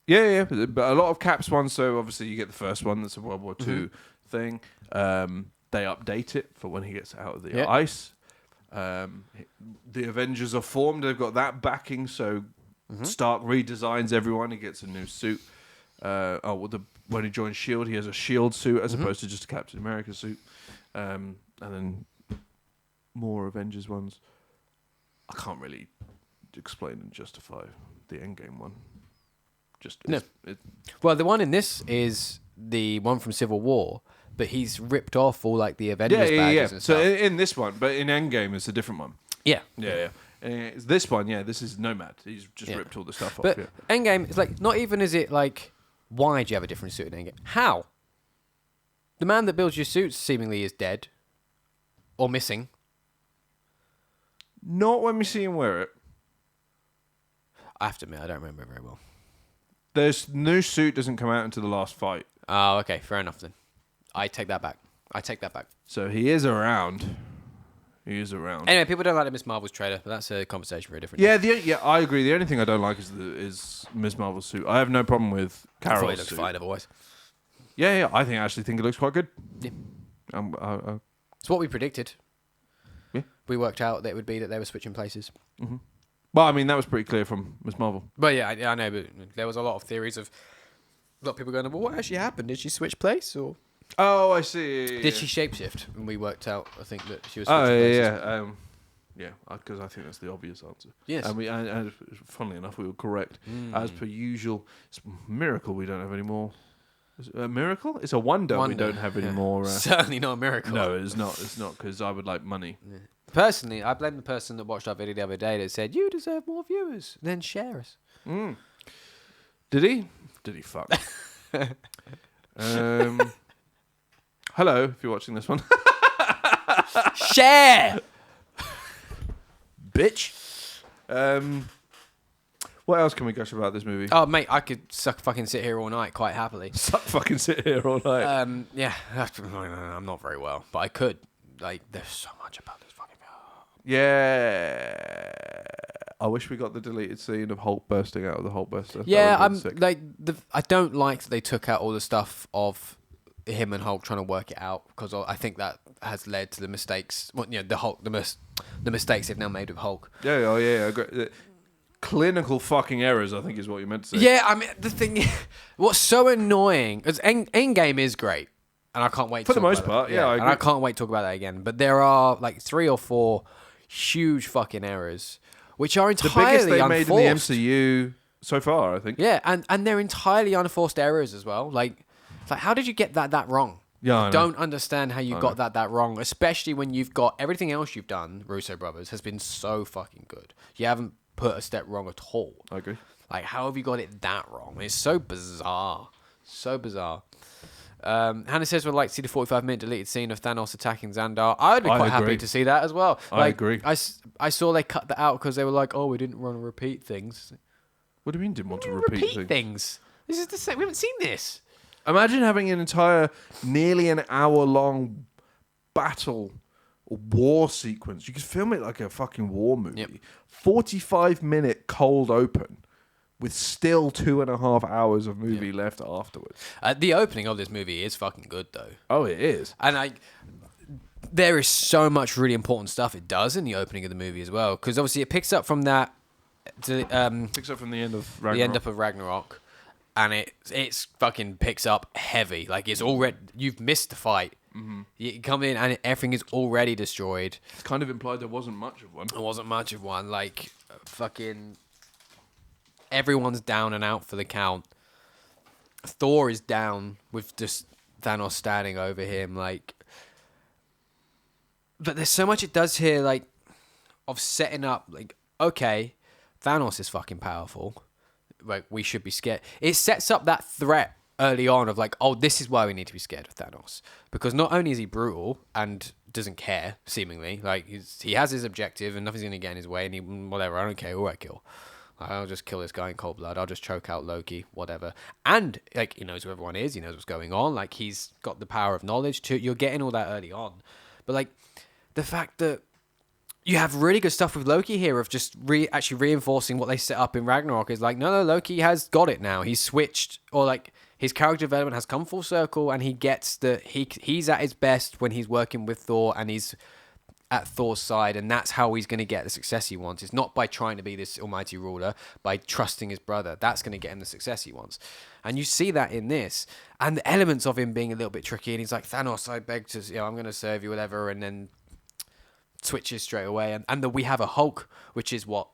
But a lot of Cap's ones, so obviously you get the first one, that's a World War II thing. They update it for when he gets out of the ice. The Avengers are formed. They've got that backing, so Stark redesigns everyone. He gets a new suit. When he joins S.H.I.E.L.D., he has a S.H.I.E.L.D. suit as opposed to just a Captain America suit. And then more Avengers ones. I can't really explain and justify the Endgame one. Well, the one in this is the one from Civil War, but he's ripped off all like the Avengers badges and stuff. So in this one, but in Endgame it's a different one. Yeah. This one, this is Nomad. He's just ripped all the stuff off. But Endgame is like, not even is it like, why do you have a different suit in Endgame? How? The man that builds your suits seemingly is dead. Or missing. Not when we see him wear it. I have to admit, I don't remember very well. This new suit doesn't come out until the last fight. Oh, okay. Fair enough then. I take that back. So he is around. Anyway, people don't like the Miss Marvel's trailer, but that's a conversation for a different day. Yeah, I agree. The only thing I don't like is Miss Marvel's suit. I have no problem with Carol's suit. It looks fine otherwise. Yeah, I actually think it looks quite good. Yeah. It's what we predicted. Yeah. We worked out that it would be that they were switching places. Mm-hmm. Well, I mean, that was pretty clear from Miss Marvel. But yeah, I know, but there was a lot of theories of a lot of people going, well, what actually happened? Did she switch place or... Oh, I see. Did she shapeshift? And we worked out, I think, that she was switching places. Yeah, because I think that's the obvious answer. Yes. And funnily enough, we were correct. As per usual, it's a miracle we don't have any more. Is it a miracle? It's a wonder we don't have any more. Certainly not a miracle. No, it's not, because I would like money. Yeah. Personally, I blame the person that watched our video the other day that said, you deserve more viewers, then share us. Did he? Did he fuck? Hello, if you're watching this one. Share! Bitch. What else can we gush about this movie? Oh, mate, I could fucking sit here all night quite happily. Fucking sit here all night. Yeah, I'm not very well, but I could. Like, there's so much about this fucking film. Yeah. I wish we got the deleted scene of Hulk bursting out of the Hulkbuster. Yeah, I don't like that they took out all the stuff of him and Hulk trying to work it out, because I think that has led to the mistakes. Well, the mistakes they've now made with Hulk. Yeah, I agree. Clinical fucking errors, I think, is what you meant to say. Yeah, I mean, the thing, what's so annoying is Endgame is great, and I can't wait. For the most part, yeah, I agree. And I can't wait to talk about that again. But there are like 3 or 4 huge fucking errors, which are entirely the biggest they unforced. made in the MCU so far, I think. Yeah, and they're entirely unforced errors as well. Like how did you get that wrong? Yeah, I don't understand how you got that wrong, especially when you've got everything else you've done. Russo brothers has been so fucking good. You haven't put a step wrong at all. I agree. Like, how have you got it that wrong? It's so bizarre. So bizarre. Hannah says we'd like to see the 45-minute deleted scene of Thanos attacking Xandar. I'd be quite happy to see that as well. I agree. I saw they cut that out because they were like, oh, we didn't want to repeat things. What do you mean didn't want to repeat things? This is the same. We haven't seen this. Imagine having an entire, nearly an hour-long battle or war sequence. You could film it like a fucking war movie. Yep. 45-minute cold open with still 2.5 hours of movie left afterwards. The opening of this movie is fucking good, though. Oh, it is. And there is so much really important stuff it does in the opening of the movie as well, because obviously it picks up from that. Picks up from the end of Ragnarok. The end up of Ragnarok. And it's fucking picks up heavy. Like, it's already... You've missed the fight. Mm-hmm. You come in and everything is already destroyed. It's kind of implied there wasn't much of one. There wasn't much of one. Like, fucking... Everyone's down and out for the count. Thor is down with just Thanos standing over him. Like... But there's so much it does here, like... Of setting up, like... Okay, Thanos is fucking powerful. Like, we should be scared. It sets up that threat early on of like, oh, this is why we need to be scared of Thanos, because not only is he brutal and doesn't care, seemingly, like he has his objective and nothing's gonna get in his way, and he whatever, I don't care who I kill, I'll just kill this guy in cold blood, I'll just choke out Loki, whatever. And like, he knows who everyone is, he knows what's going on, like he's got the power of knowledge too. You're getting all that early on, but like the fact that you have really good stuff with Loki here of just actually reinforcing what they set up in Ragnarok is like, no, Loki has got it now. He's switched, or like his character development has come full circle, and he gets that he's at his best when he's working with Thor and he's at Thor's side, and that's how he's going to get the success he wants. It's not by trying to be this almighty ruler, by trusting his brother. That's going to get him the success he wants. And you see that in this, and the elements of him being a little bit tricky, and he's like, Thanos, I beg to, I'm going to serve you, whatever, and then switches straight away, and we have a Hulk, which is what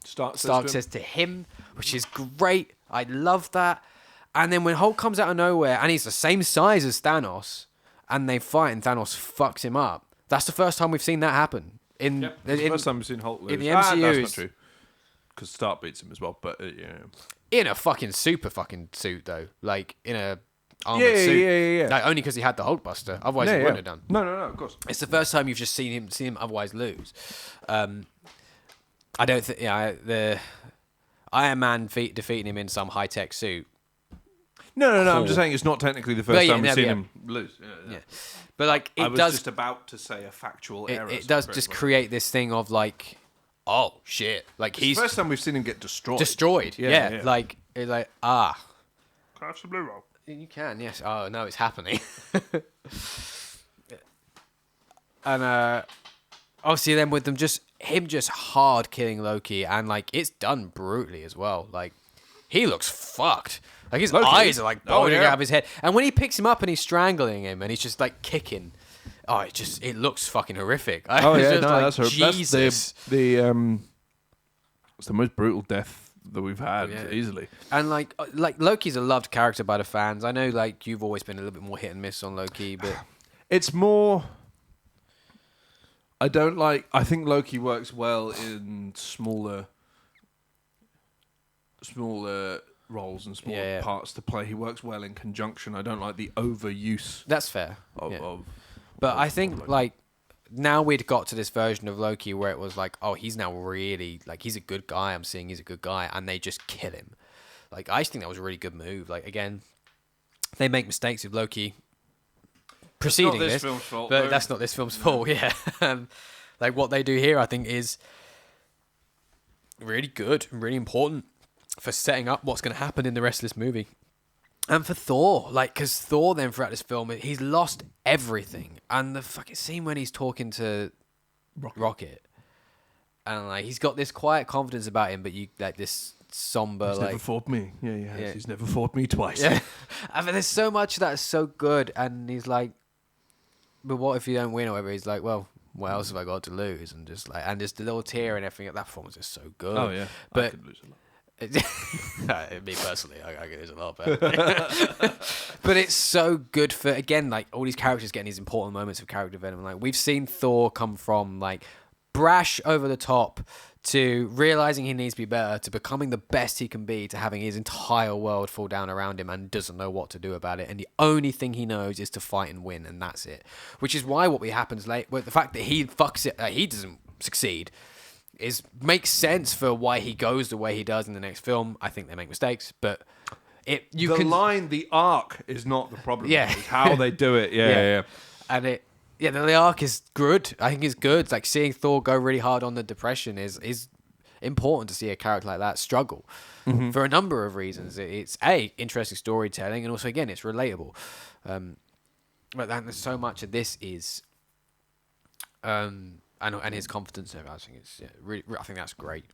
Stark says to him, which is great. I love that. And then when Hulk comes out of nowhere, and he's the same size as Thanos, and they fight, and Thanos fucks him up. That's the first time we've seen that happen. The first time we've seen Hulk lose. In the MCU. That's not true. Because Stark beats him as well, but in a fucking super fucking suit though, like in a armored suit. Yeah. Like, only because he had the Hulkbuster. Otherwise, he wouldn't have done. No, of course. It's the first time you've just seen him otherwise lose. I don't think. Yeah, the Iron Man defeating him in some high tech suit. No. I'm Cool. just saying it's not technically the first time we've seen him lose. Yeah. But like I it was does. just about to say a factual error. It does just create this thing of like, oh shit, like It's he's the first time we've seen him get destroyed. destroyed. Yeah. Like it's like Can I have some blue roll? You can, yes. Oh no, it's happening. And obviously then with them just hard killing Loki, and like it's done brutally as well. Like he looks fucked. Like his eyes are like bulging out of his head. And when he picks him up and he's strangling him and he's just like kicking, it looks fucking horrific. Oh yeah, that's Jesus. Jesus. It's the most brutal death that we've had easily. And like Loki's a loved character by the fans. I know like you've always been a little bit more hit and miss on Loki, but it's more. I think Loki works well in smaller roles and smaller parts to play. He works well in conjunction. I don't like the overuse. That's fair. But I think like now we'd got to this version of Loki where it was like, oh, he's now really like he's a good guy. I'm seeing he's a good guy, and they just kill him. Like I just think that was a really good move. Like again, they make mistakes with Loki preceding this film's fault, but that's not this film's fault. Yeah, like what they do here, I think is really good and really important for setting up what's going to happen in the rest of this movie. And for Thor, like, because Thor then throughout this film, he's lost everything. And the fucking scene when he's talking to Rocket, and like he's got this quiet confidence about him, but you like this somber, he's never fought me. Yeah, he has. Yeah. He's never fought me twice. Yeah, I mean, there's so much that is so good, and he's like, but what if you don't win or whatever? He's like, well, what else have I got to lose? And just the little tear and everything. That performance is so good. Oh yeah, but I could lose a lot. Me personally, I get this a lot, but it's so good for again like all these characters getting these important moments of character development. Like we've seen Thor come from like brash over the top to realizing he needs to be better to becoming the best he can be to having his entire world fall down around him and doesn't know what to do about it, and the only thing he knows is to fight and win, and that's it. Which is why what happens late with the fact that he fucks it, he doesn't succeed. Makes sense for why he goes the way he does in the next film. I think they make mistakes, but the arc is not the problem. Yeah, it's how they do it. Yeah. And the arc is good. I think it's good. It's like seeing Thor go really hard on the depression is important to see a character like that struggle for a number of reasons. It's interesting storytelling, and also again it's relatable. But then so much of this is and his confidence. I think it's really. I think that's great.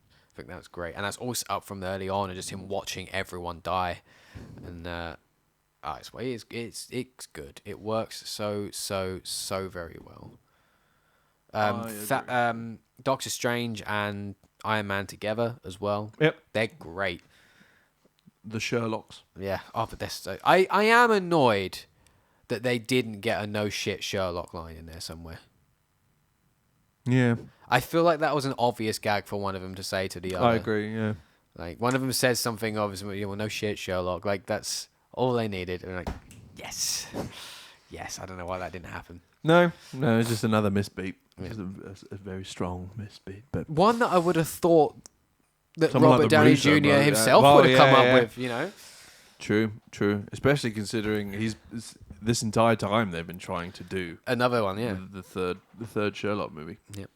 And that's also up from early on, and just him watching everyone die, and it's good. It works so very well. Doctor Strange and Iron Man together as well. Yep, they're great. The Sherlocks. Yeah. Oh, but they're so. I am annoyed that they didn't get a no shit Sherlock line in there somewhere. Yeah. I feel like that was an obvious gag for one of them to say to the other. I agree, yeah. Like, one of them says something obviously, well, no shit, Sherlock. Like, that's all they needed. And like, yes. Yes, I don't know why that didn't happen. No, it's just another misbeat. Yeah. It's a very strong misbeat. But one that I would have thought that Robert Downey Jr. himself would have come up with, you know? True. Especially considering this entire time they've been trying to do another one, yeah. The third Sherlock movie. Yep.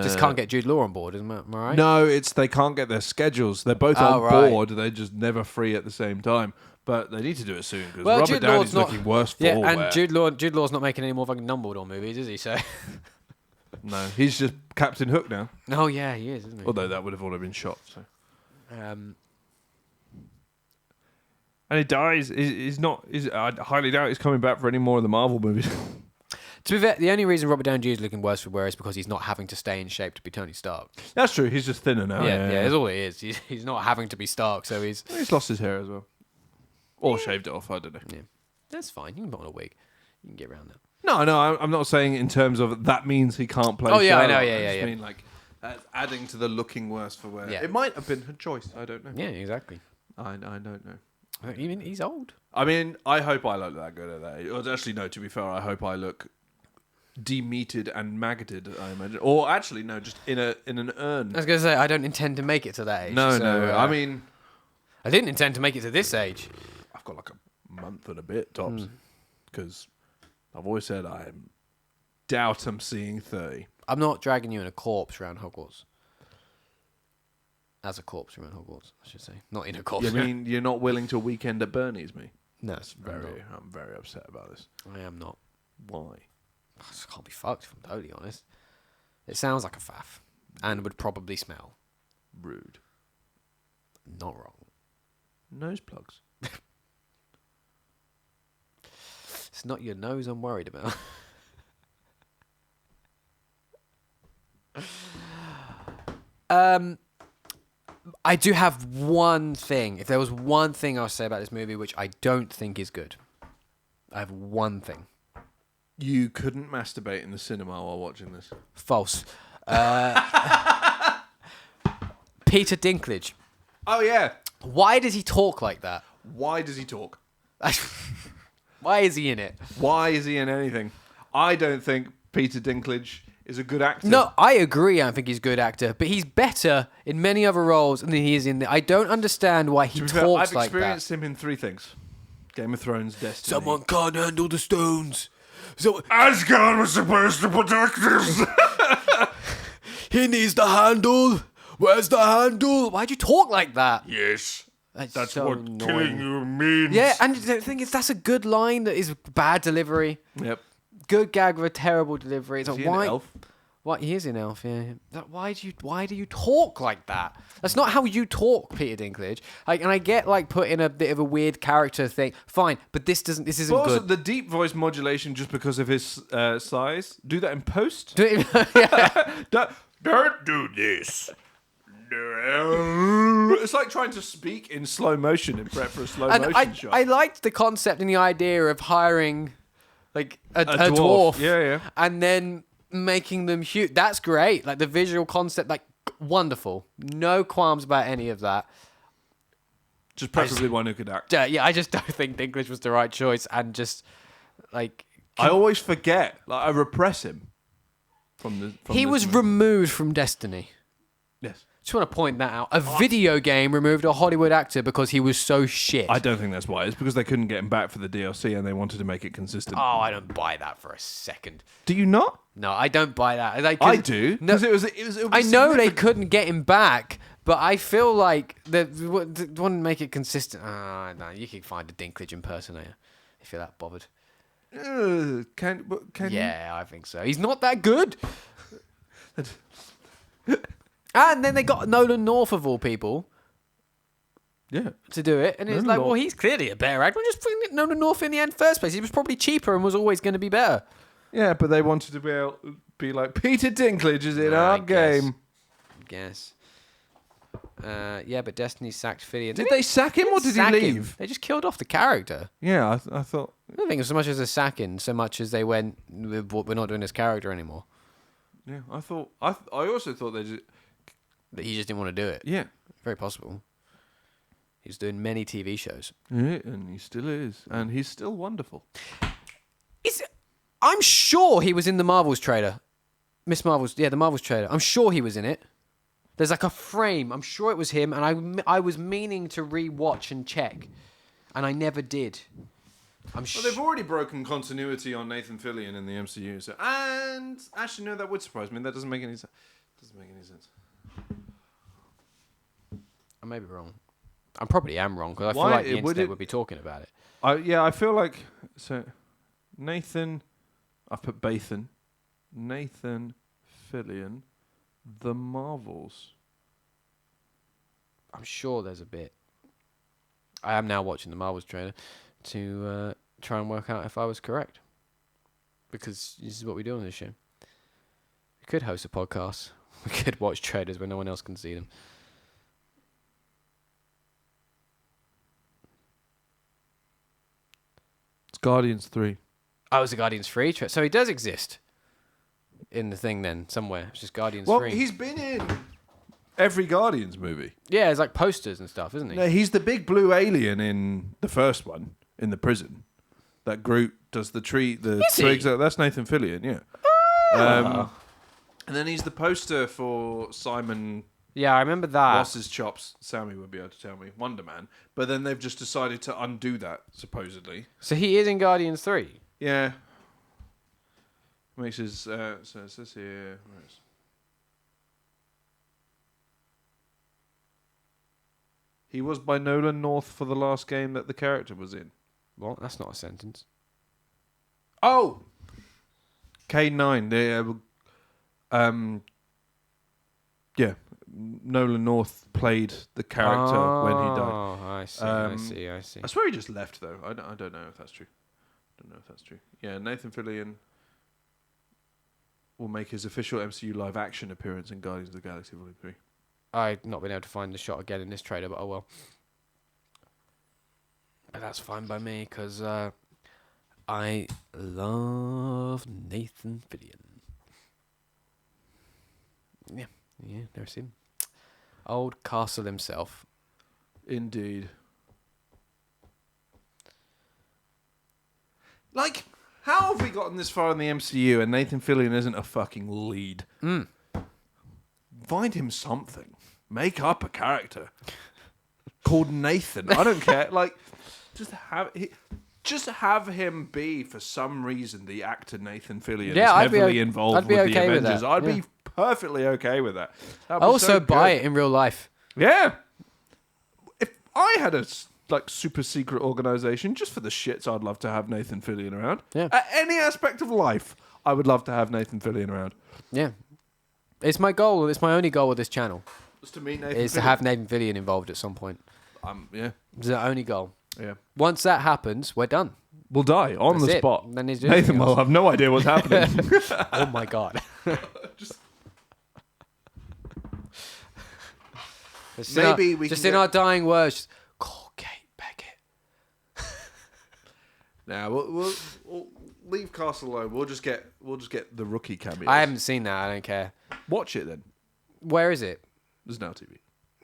Just can't get Jude Law on board, am I right? No, it's they can't get their schedules. They're both on board. They're just never free at the same time. But they need to do it soon because Robert Downey's looking worse for all. And Jude Law's not making any more fucking Dumbledore movies, is he? So no, he's just Captain Hook now. Oh yeah, he is, isn't he? Although that would have already been shot. So. And he dies. I highly doubt he's coming back for any more of the Marvel movies. To be fair, the only reason Robert Downey Jr. is looking worse for wear is because he's not having to stay in shape to be Tony Stark. That's true. He's just thinner now. Yeah, that's all it is. He's not having to be Stark, so he's lost his hair as well. Or shaved it off, I don't know. Yeah. That's fine. You can put on a wig. You can get around that. No, I'm not saying in terms of that means he can't play. Oh, yeah, Sherlock. I know, yeah. I mean, like, adding to the looking worse for wear. Yeah. It might have been a choice. I don't know. Yeah, exactly. I don't know. You mean he's old? I mean, I hope I look that good at that age. Or actually, no, to be fair, I hope I look demeated and maggoted, I imagine. Or actually, no, just in an urn. I was going to say, I don't intend to make it to that age. No. I mean... I didn't intend to make it to this age. I've got like a month and a bit tops, because I've always said I doubt I'm seeing 30. I'm not dragging you in a corpse around Hogwarts. As a corpse around Hogwarts, I should say. Not in a corpse. You mean you're not willing to weekend at Bernie's, me? No, I'm very upset about this. I am not. Why? I just can't be fucked, if I'm totally honest. It sounds like a faff. And would probably smell. Rude. Not wrong. Nose plugs. It's not your nose I'm worried about. I do have one thing. If there was one thing I'll say about this movie which I don't think is good, I have one thing. You couldn't masturbate in the cinema while watching this. False. Peter Dinklage. Oh, yeah. Why does he talk like that? Why does he talk? Why is he in it? Why is he in anything? I don't think Peter Dinklage is a good actor. No, I agree. I don't think he's a good actor, but he's better in many other roles than he is in. I don't understand why he talks like that. I've experienced him in 3 things: Game of Thrones, Destiny. Someone can't handle the stones. So Asgard was supposed to protect us. He needs the handle. Where's the handle? Why'd you talk like that? Yes. That's so what annoying. killing you means. Yeah, and the thing is, that's a good line that is bad delivery. Yep. Good gag with a terrible delivery. It's Is like, he why? an elf? What? He is an elf. Yeah. Why do you talk like that? That's not how you talk, Peter Dinklage. And I get like put in a bit of a weird character thing. Fine, but this isn't But also good. the deep voice modulation, just because of his size. Do that in post. Yeah. Don't do this. It's like trying to speak in slow motion in prep for a slow motion shot. I liked the concept and the idea of hiring like a dwarf. dwarf, Yeah. and then making them huge. That's great. Like the visual concept, like wonderful. No qualms about any of that. Just preferably one who could act. Yeah, I just don't think Dinklage was the right choice, and just like I always forget. Like I repress him from he was removed from Destiny. Yes. Just want to point that out. A video game removed a Hollywood actor because he was so shit. I don't think that's why. It's because they couldn't get him back for the DLC and they wanted to make it consistent. Oh, I don't buy that for a second. Do you not? No, I don't buy that. I do. No, Because it was I know they couldn't get him back, but I feel like they want to make it consistent. No, you can find a Dinklage impersonator if you're that bothered. Can Yeah, I think so. He's not that good. And then they got Nolan North of all people. Yeah. To do it, and it's like, well, he's clearly a better actor. Just putting Nolan North in the end first place. He was probably cheaper and was always going to be better. Yeah, but they wanted to be like Peter Dinklage is in our game. Guess. Yeah, but Destiny sacked Fillion. Did they sack him or did he leave? They just killed off the character. Yeah, I thought. I don't think it was so much as a sacking, so much as they went, we're not doing this character anymore. Yeah, I thought. I also thought they just. That he just didn't want to do it. Yeah. Very possible. He's doing many TV shows. Yeah, and he still is. And he's still wonderful. I'm sure he was in the Marvels trailer. Miss Marvel's, the Marvels trailer. I'm sure he was in it. There's like a frame. I'm sure it was him. And I was meaning to re-watch and check. And I never did. Well, they've already broken continuity on Nathan Fillion in the MCU. So, and actually, no, that would surprise me. That doesn't make any sense. I may be wrong. I probably am wrong because I feel like the internet would be talking about it. I feel like Nathan. I've put Bathan. Nathan Fillion, The Marvels. I'm sure there's a bit. I am now watching the Marvels trailer to try and work out if I was correct. Because this is what we do on this show. We could host a podcast. We could watch trailers when no one else can see them. Guardians 3. Oh, it's a Guardians 3 trailer. So he does exist in the thing then, somewhere. It's just Guardians 3. Well, he's been in every Guardians movie. Yeah, it's like posters and stuff, isn't he? No, he's the big blue alien in the first one, in the prison. That Groot does the twigs. That's Nathan Fillion, yeah. Oh. And then he's the poster for Simon Yeah, I remember that. Ross's chops, Sammy would be able to tell me. Wonder Man. But then they've just decided to undo that, supposedly. So he is in Guardians 3? Yeah. Makes his... so it says here... Where is... He was by Nolan North for the last game that the character was in. What? That's not a sentence. Oh! K9. Yeah. Nolan North played the character when he died. Oh, I see. I swear he just left, though. I don't know if that's true. Yeah, Nathan Fillion will make his official MCU live-action appearance in Guardians of the Galaxy Volume 3. I've not been able to find the shot again in this trailer, but oh well. But that's fine by me, because I love Nathan Fillion. Yeah, there's him. Old Castle himself. Indeed. Like, how have we gotten this far in the MCU and Nathan Fillion isn't a fucking lead? Find him something. Make up a character called Nathan. I don't care. Like, just have him be, for some reason, the actor Nathan Fillion is heavily involved with the Avengers. I'd be perfectly okay with that. I also buy it in real life. Yeah. If I had a super secret organization, just for the shits, I'd love to have Nathan Fillion around. Yeah. At any aspect of life, I would love to have Nathan Fillion around. Yeah. It's my goal. It's my only goal with this channel. Just to meet Nathan Is Fillion. to have Nathan Fillion involved at some point. Yeah. It's the only goal. Yeah. Once that happens, we're done. We'll die on That's the it. spot. Then he's doing Nathan anything will else. have no idea what's happening. Oh my god. Maybe we just can in our dying words, just call Kate Beckett. Now we'll leave Castle alone. We'll just get the rookie cameos. I haven't seen that. I don't care. Watch it then. Where is it? There's Now TV.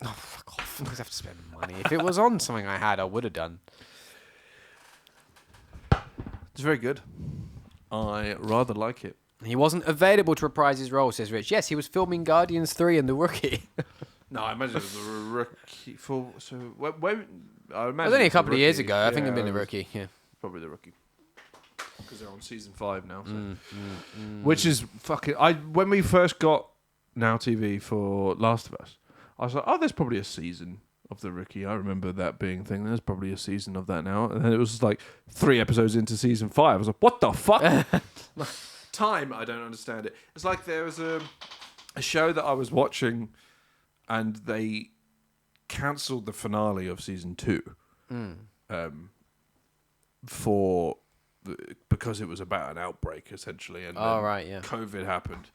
Oh, fuck off. I have to spend money. If it was on something I had, I would have done. It's very good. I rather like it. He wasn't available to reprise his role, says Rich. Yes, he was filming Guardians 3 and The Rookie. No, I imagine it was the rookie. So when I imagine It was only a couple of years Rookie. ago. I think Yeah, it'd been The it was Rookie. Yeah. Probably the rookie. Because they're on season 5 now. So. Which is fucking... When we first got Now TV for Last of Us, I was like, oh, there's probably a season of the rookie. I remember that being a thing. There's probably a season of that now. And then it was like 3 episodes into season 5. I was like, what the fuck? Time, I don't understand it. It's like there was a show that I was watching and they cancelled the finale of season 2 because it was about an outbreak, essentially. And COVID happened.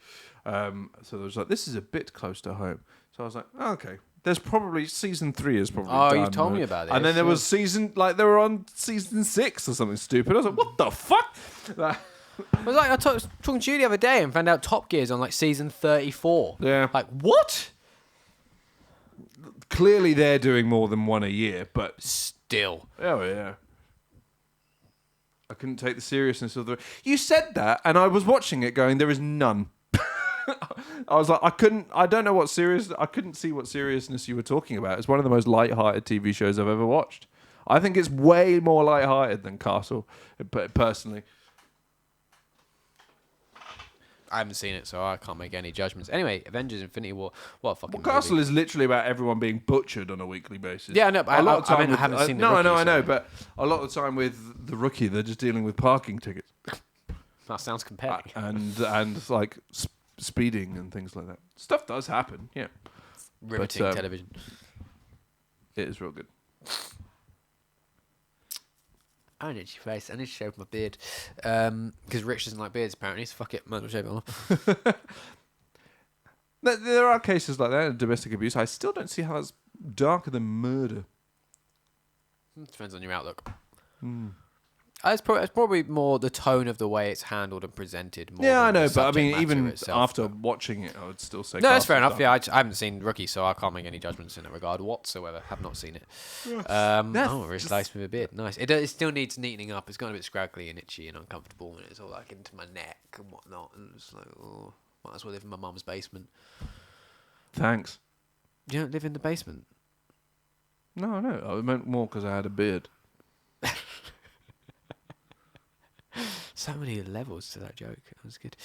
So there was like, this is a bit close to home. So I was like, oh, okay. There's probably season 3 is probably done. You told me about it. And then there was season, like they were on season 6 or something stupid. I was like, what the fuck? I was like, I was talking to you the other day and found out Top Gear's on like season 34. Yeah. Like, what? Clearly they're doing more than one a year, but... Still. Oh, yeah. I couldn't take the seriousness of the... You said that, and I was watching it going, there is none. I was like, I couldn't see what seriousness you were talking about. It's one of the most light-hearted TV shows I've ever watched. I think it's way more light-hearted than Castle, personally. I haven't seen it, so I can't make any judgments. Anyway, Avengers Infinity War. What a fucking Castle movie. is literally about everyone being butchered on a weekly basis. Yeah, I know, but I haven't seen the Rookie. I know, but a lot of the time with the Rookie, they're just dealing with parking tickets. That sounds compelling. And like speeding and things like that. Stuff does happen, yeah. Riveting television. It is real good. I don't need your face. I need to shave my beard. Because Rich doesn't like beards, apparently. So fuck it. Might as well shave it off. There are cases like that in domestic abuse. I still don't see how that's darker than murder. Depends on your outlook. It's probably more the tone of the way it's handled and presented. More Yeah, I than the know, but I mean, subject matter even itself, after but... watching it, I would still say... No, that's fair enough. Castle's Yeah, I haven't seen Rookie, so I can't make any judgments in that regard whatsoever. Have not seen it. Rich likes me a bit. Nice. It still needs neatening up. It's gone a bit scraggly and itchy and uncomfortable, and it's all like into my neck and whatnot. And it's like, oh, might as well live in my mum's basement. Thanks. You don't live in the basement. No, I know. I meant more because I had a beard. So many levels to that joke. That was good.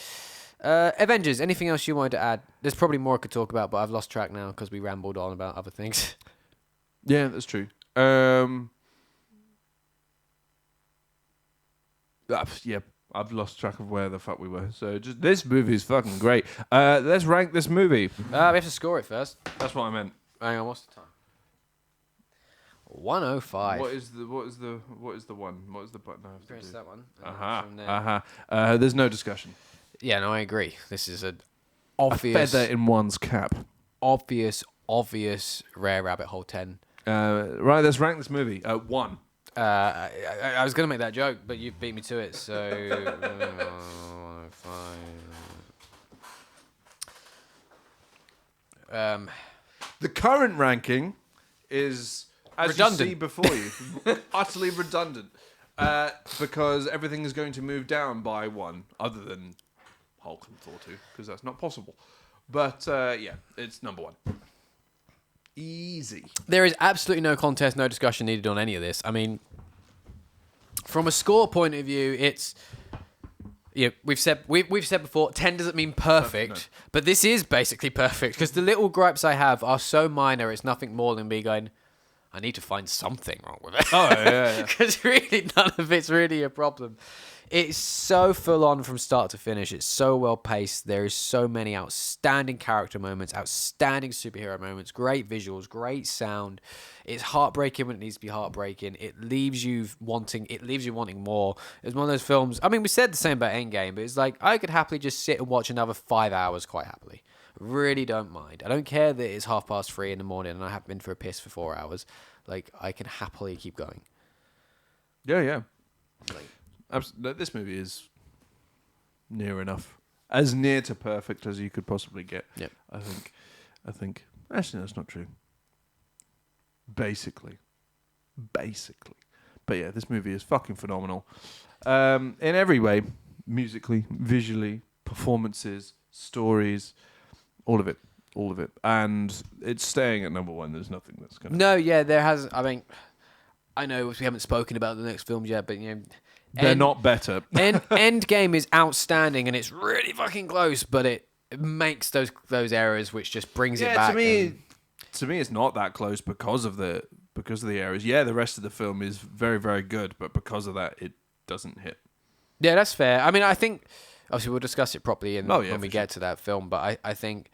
Avengers, anything else you wanted to add? There's probably more I could talk about, but I've lost track now because we rambled on about other things. Yeah, that's true. Yeah, I've lost track of where the fuck we were. So just this movie is fucking great. Let's rank this movie. We have to score it first. That's what I meant. Hang on, what's the time? 1:05. What is the one? What is the button I have to Press do? that one. From there. There's no discussion. Yeah, no, I agree. This is an A obvious, feather in one's cap. obvious Rare Rabbit Hole 10. Right, let's rank this movie. 1. I was going to make that joke, but you've beat me to it, so... The current ranking is, as redundant. you see before you, utterly redundant. Because everything is going to move down by 1, other than Hulk and Thor 2, because that's not possible. But, yeah, it's number 1. Easy. There is absolutely no contest, no discussion needed on any of this. I mean, from a score point of view, it's... Yeah, we've said before, 10 doesn't mean perfect, No. but this is basically perfect, because the little gripes I have are so minor, it's nothing more than me going, I need to find something wrong with it. Oh, yeah. Because really, none of it's really a problem. It's so full on from start to finish. It's so well paced. There is so many outstanding character moments, outstanding superhero moments, great visuals, great sound. It's heartbreaking when it needs to be heartbreaking. It leaves you wanting more. It's one of those films. I mean, we said the same about Endgame, but it's like I could happily just sit and watch another 5 hours quite happily. Really don't mind. I don't care that it's 3:30 in the morning and I haven't been for a piss for 4 hours. Like, I can happily keep going. Yeah. This movie is near enough. As near to perfect as you could possibly get. Yep. I think. Actually, that's not true. Basically. But yeah, this movie is fucking phenomenal. In every way. Musically, visually, performances, stories, all of it. And it's staying at number 1. There's nothing that's going to... No, yeah, there has... I mean, I know we haven't spoken about the next films yet, but, you know... They're not better. Endgame is outstanding, and it's really fucking close, but it makes those errors, which just brings it back. To me, it's not that close because of the errors. Yeah, the rest of the film is very, very good, but because of that, it doesn't hit. Yeah, that's fair. I mean, I think obviously we'll discuss it properly when we get to that film, but I think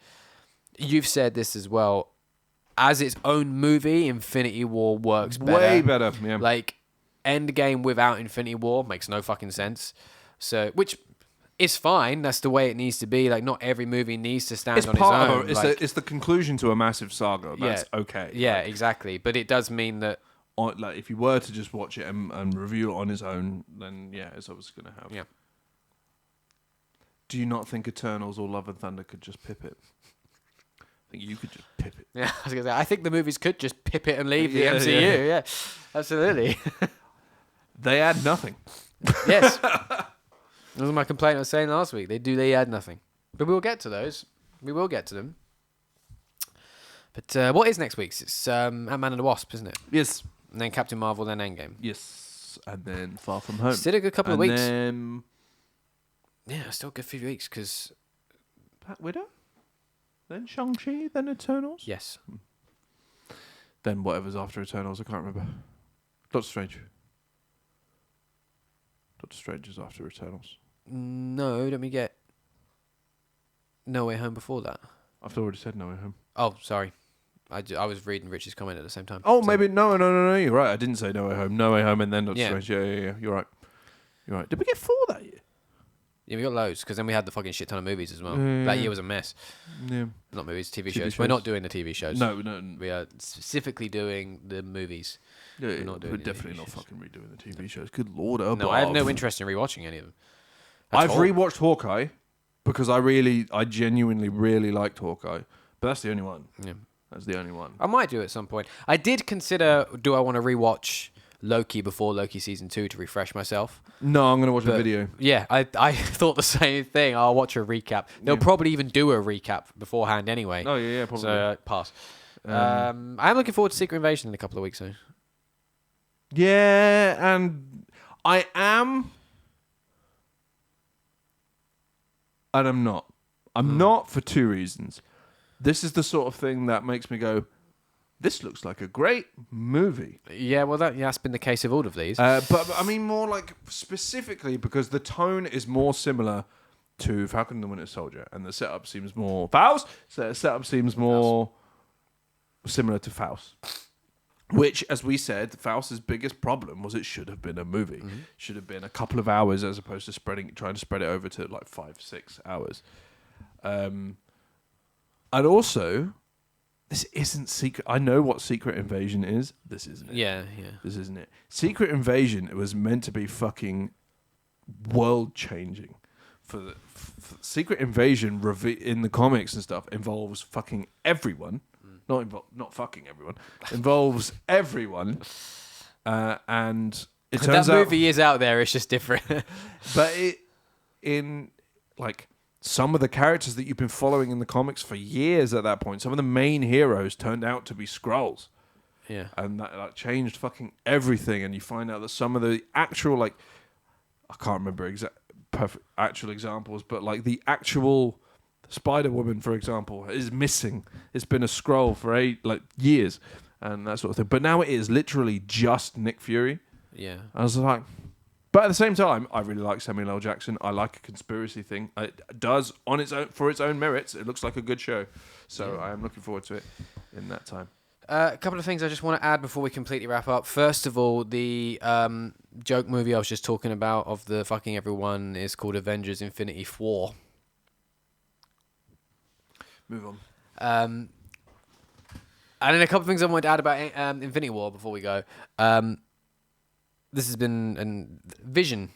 you've said this as well. As its own movie, Infinity War works better. Way better. Yeah. Like, Endgame without Infinity War makes no fucking sense. So, which is fine. That's the way it needs to be. Like, not every movie needs to stand on its own. It's the conclusion to a massive saga. That's okay. Yeah, exactly. But it does mean that... Like, if you were to just watch it and review it on its own, then, yeah, it's obviously going to have... Yeah. Do you not think Eternals or Love and Thunder could just pip it? I think you could just pip it. Yeah, I was going to say, I think the movies could just pip it and leave the MCU. Yeah, absolutely. They add nothing. Yes. That was my complaint I was saying last week. They add nothing. But we'll get to those. We will get to them. But what is next week's? It's Ant-Man and the Wasp, isn't it? Yes. And then Captain Marvel, then Endgame. Yes. And then Far From Home. Still a good couple of weeks. And then... Yeah, still a good few weeks, because... Black Widow? Then Shang-Chi? Then Eternals? Yes. Then whatever's after Eternals, I can't remember. Doctor Strange. Doctor Strange is after Eternals. No, don't we get No Way Home before that? I've already said No Way Home. Oh, sorry. I was reading Rich's comment at the same time. Oh, so maybe... No, you're right. I didn't say No Way Home. No Way Home and then Doctor Strange. Yeah. You're right. Did we get 4 that year? Yeah, we got loads, because then we had the fucking shit ton of movies as well. That year was a mess. Yeah. Not movies, TV shows. We're not doing the TV shows. No. We are specifically doing the movies. Yeah, we're definitely not fucking redoing the TV shows. Good lord, above. No, I have no interest in rewatching any of them. I've rewatched Hawkeye because I genuinely really liked Hawkeye, but that's the only one. Yeah. That's the only one. I might do at some point. I did consider, do I want to rewatch Loki before Loki season 2 to refresh myself? No, I'm going to watch a video. Yeah, I thought the same thing. I'll watch a recap. They'll probably even do a recap beforehand anyway. Oh, yeah, probably. So, pass. I'm looking forward to Secret Invasion in a couple of weeks, though. Yeah, and I am, and I'm not. I'm not for two reasons. This is the sort of thing that makes me go, this looks like a great movie. Yeah, well, that's been the case of all of these. But I mean more like specifically because the tone is more similar to Falcon and the Winter Soldier, and the setup seems more... setup seems more similar to Faust. Which, as we said, Faust's biggest problem was it should have been a movie. Mm-hmm. Should have been a couple of hours as opposed to trying to spread it over to like 5-6 hours. And also, this isn't Secret... I know what Secret Invasion is. This isn't it. Yeah. This isn't it. Secret Invasion, it was meant to be fucking world-changing. For Secret Invasion in the comics and stuff involves fucking everyone. Not fucking everyone. Involves everyone. And it turns that movie is out there, it's just different. But some of the characters that you've been following in the comics for years at that point, some of the main heroes turned out to be Skrulls. Yeah. And that changed fucking everything. And you find out that some of the actual, I can't remember actual examples, but like the actual Spider-Woman, for example, is missing. It's been a Skrull for years and that sort of thing. But now it is literally just Nick Fury. Yeah. I was like... But at the same time, I really like Samuel L. Jackson. I like a conspiracy thing. It does, for its own merits, it looks like a good show. So I am looking forward to it in that time. A couple of things I just want to add before we completely wrap up. First of all, the joke movie I was just talking about of the fucking everyone is called Avengers Infinity War. Move on. And then a couple of things I wanted to add about Infinity War before we go. This has been Vision,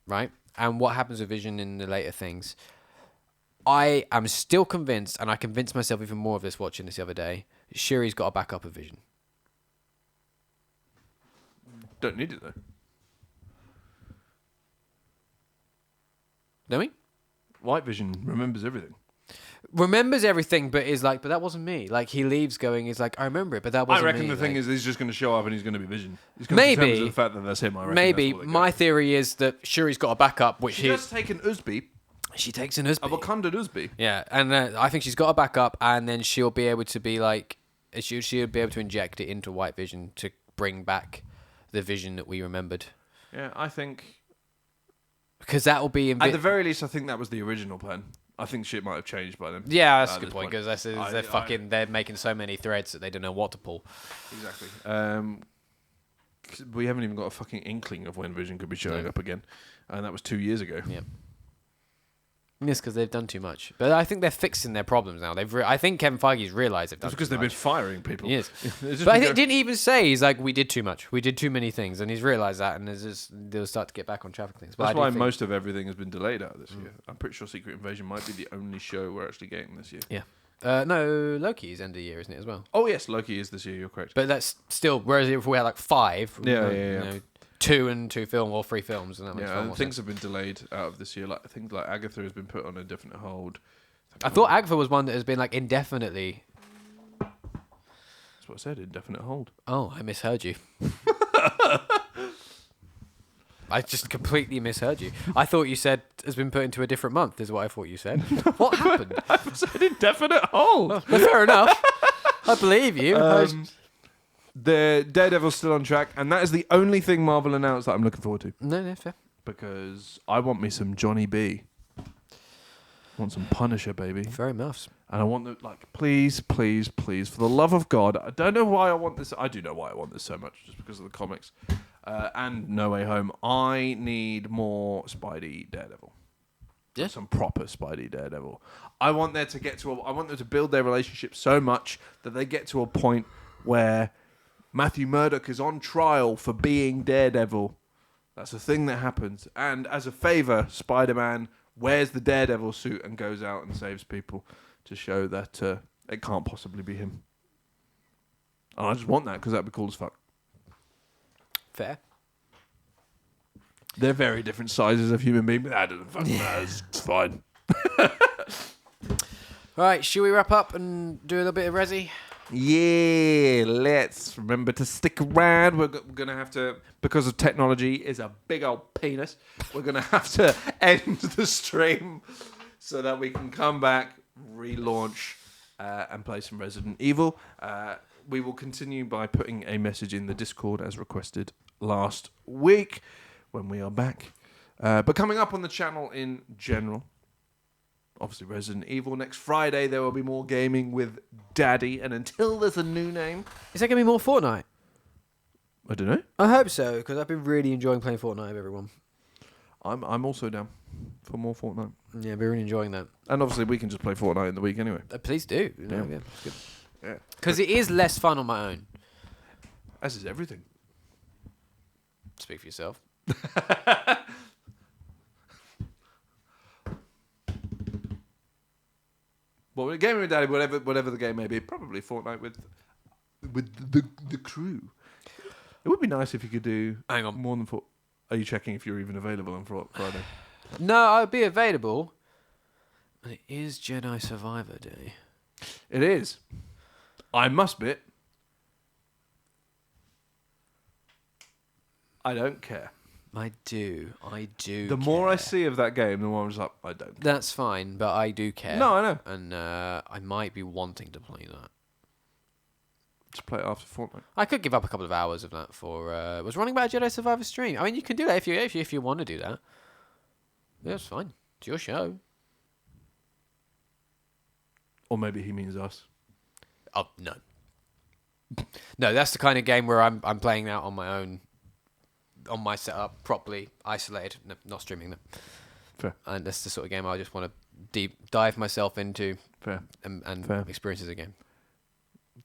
right? And what happens with Vision in the later things. I am still convinced, and I convinced myself even more of this watching this the other day, Shuri's got a backup of Vision. Don't need it, though. Don't we? White Vision remembers everything. Remembers everything, but is like, but that wasn't me. Like, he leaves going, he's like, I remember it, but that wasn't me. I reckon the thing is he's just going to show up and he's going to be Vision. He's going maybe. To the fact that that's him, I reckon. Maybe. My theory is that Shuri's got a backup, which she does take an Usby. She takes an Usby. A Wakanda Usby. Yeah, and I think she's got a backup, and then she'll be able to be like, she'll be able to inject it into White Vision to bring back the Vision that we remembered. Yeah, I think... Because that will be... At the very least, I think that was the original plan. I think shit might have changed by then. Yeah, that's a good point, because they're making so many threads that they don't know what to pull. Exactly. We haven't even got a fucking inkling of when Vision could be showing up again. And that was 2 years ago. Yeah. Yes, because they've done too much. But I think they're fixing their problems now. I think Kevin Feige's realised they've done too much. That's because they've been firing people. Yes. But he didn't even say, he's like, we did too much. We did too many things. And he's realised that, and they'll start to get back on track with things. But that's why most of everything has been delayed out this year. I'm pretty sure Secret Invasion might be the only show we're actually getting this year. Yeah. No, Loki is end of year, isn't it, as well? Oh, yes, Loki is this year, you're correct. But that's still, whereas if we had like 5... Yeah. 2 and 2 film or 3 films, and that makes and things have been delayed out of this year. Like things like Agatha has been put on a definite hold. I thought Agatha was one that has been like indefinitely. That's what I said, indefinite hold. Oh, I misheard you. I just completely misheard you. I thought you said has been put into a different month. Is what I thought you said. What happened? I said indefinite hold. Well, fair enough. I believe you. The Daredevil's still on track, and that is the only thing Marvel announced that I'm looking forward to. No, fair. Because I want me some Johnny B. I want some Punisher, baby. Very much. And I want the, please, for the love of God, I don't know why I want this. I do know why I want this so much, just because of the comics. And No Way Home. I need more Spidey Daredevil. Yeah. Some proper Spidey Daredevil. I want them to build their relationship so much that they get to a point where Matthew Murdock is on trial for being Daredevil. That's a thing that happens. And as a favour, Spider-Man wears the Daredevil suit and goes out and saves people to show that it can't possibly be him. And I just want that because that'd be cool as fuck. Fair. They're very different sizes of human beings, but that doesn't fucking matter. It's fine. All right, should we wrap up and do a little bit of Resi? Yeah, let's remember to stick around. We're going to have to, because of technology is a big old penis, we're going to have to end the stream so that we can come back, relaunch, and play some Resident Evil. We will continue by putting a message in the Discord as requested last week when we are back. But coming up on the channel in general, obviously Resident Evil. Next Friday there will be more gaming with Daddy, and until there's a new name, Is there going to be more Fortnite? I don't know. I hope so, because I've been really enjoying playing Fortnite with everyone. I'm also down for more Fortnite, Yeah, I've been really enjoying that. and obviously we can just play Fortnite in the week anyway. Please do. Yeah. It's good. Yeah, Because it is less fun on my own. as is everything. Speak for yourself. Well, gaming with Daddy, whatever the game may be, probably Fortnite with the crew. It would be nice if you could do Hang on. more than four. Are you checking if you're even available on Friday? No, I'll be available. And it is Jedi Survivor Day. It is. I must bit. I don't care. I do. The more I see of that game, the more I'm just like, I don't care. That's fine, but I do care. No, I know. And I might be wanting to play that. Just play it after Fortnite. I could give up a couple of hours of that for was running about a Jedi Survivor stream. I mean, you can do that if you want to do that. Yeah, it's fine. It's your show. Or maybe he means us. Oh no, no, that's the kind of game where I'm playing that on my own, on my setup, properly isolated. No, not streaming them. Fair. And that's the sort of game I just want to deep dive myself into. Fair. And Fair. experience as a game.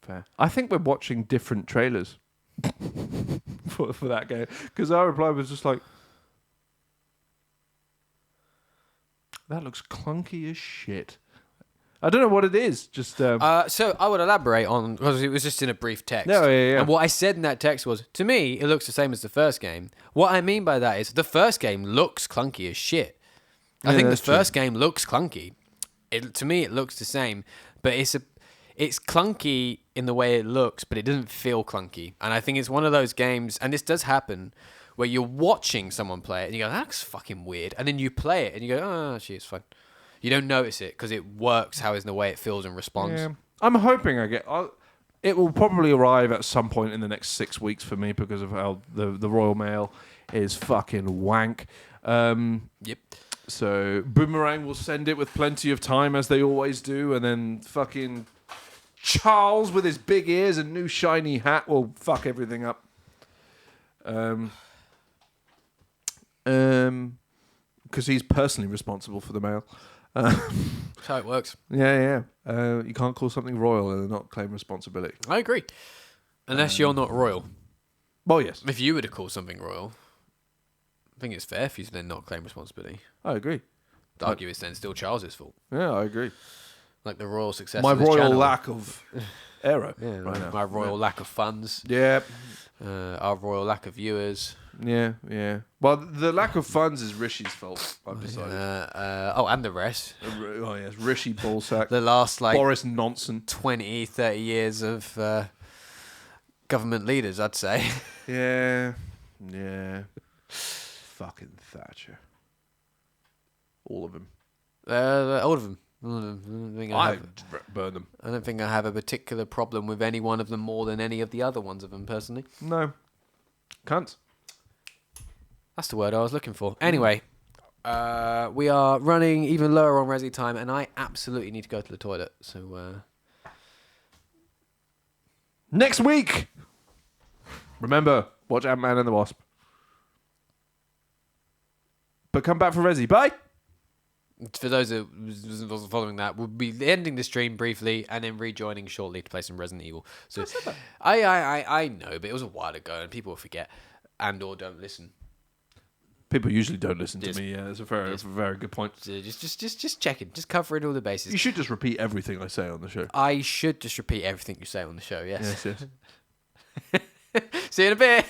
Fair. I think we're watching different trailers for that game, because our reply was just like, that looks clunky as shit. I don't know what it is. Just So I would elaborate on, because it was just in a brief text. No, yeah. And what I said in that text was, to me, it looks the same as the first game. What I mean by that is the first game looks clunky as shit. I think the first game looks clunky. To me, it looks the same, but it's clunky in the way it looks, but it doesn't feel clunky. And I think it's one of those games, and this does happen, where you're watching someone play it, and you go, that looks fucking weird. And then you play it, and you go, oh, actually, it's fine. You don't notice it, because it works how is in the way it feels and responds. Yeah. I'm hoping it will probably arrive at some point in the next 6 weeks for me, because of how the Royal Mail is fucking wank. Yep. So Boomerang will send it with plenty of time, as they always do, and then fucking Charles with his big ears and new shiny hat will fuck everything up. Because he's personally responsible for the mail. That's how it works. Yeah. You can't call something royal and not claim responsibility. I agree. Unless you're not royal. Well, yes. If you were to call something royal, I think it's fair for you to then not claim responsibility. I agree. To argue it's then still Charles's fault. Yeah, I agree. Like the royal success My of this royal channel. lack of aero right now. My royal lack of funds. Yeah. Our royal lack of viewers. Yeah. Well, the lack of funds is Rishi's fault, I've decided. And the rest. Oh, yes. Rishi Ballsack. The last, Boris Nonson. 20, 30 years of government leaders, I'd say. Yeah. Fucking Thatcher. All of them. All of them. I burn them. I don't think I have a particular problem with any one of them more than any of the other ones of them, personally. No. Cunt. That's the word I was looking for. Anyway, we are running even lower on Resi time, and I absolutely need to go to the toilet. So, next week, remember, watch Ant-Man and the Wasp. But come back for Resi. Bye. for those that wasn't following that, we'll be ending the stream briefly and then rejoining shortly to play some Resident Evil. So I know, but it was a while ago, and people will forget and or don't listen. People usually don't listen to me. Yeah, that's a very good point. Just checking, just covering all the bases. You should just repeat everything I say on the show. I should just repeat everything you say on the show. Yes. Yes. See you in a bit.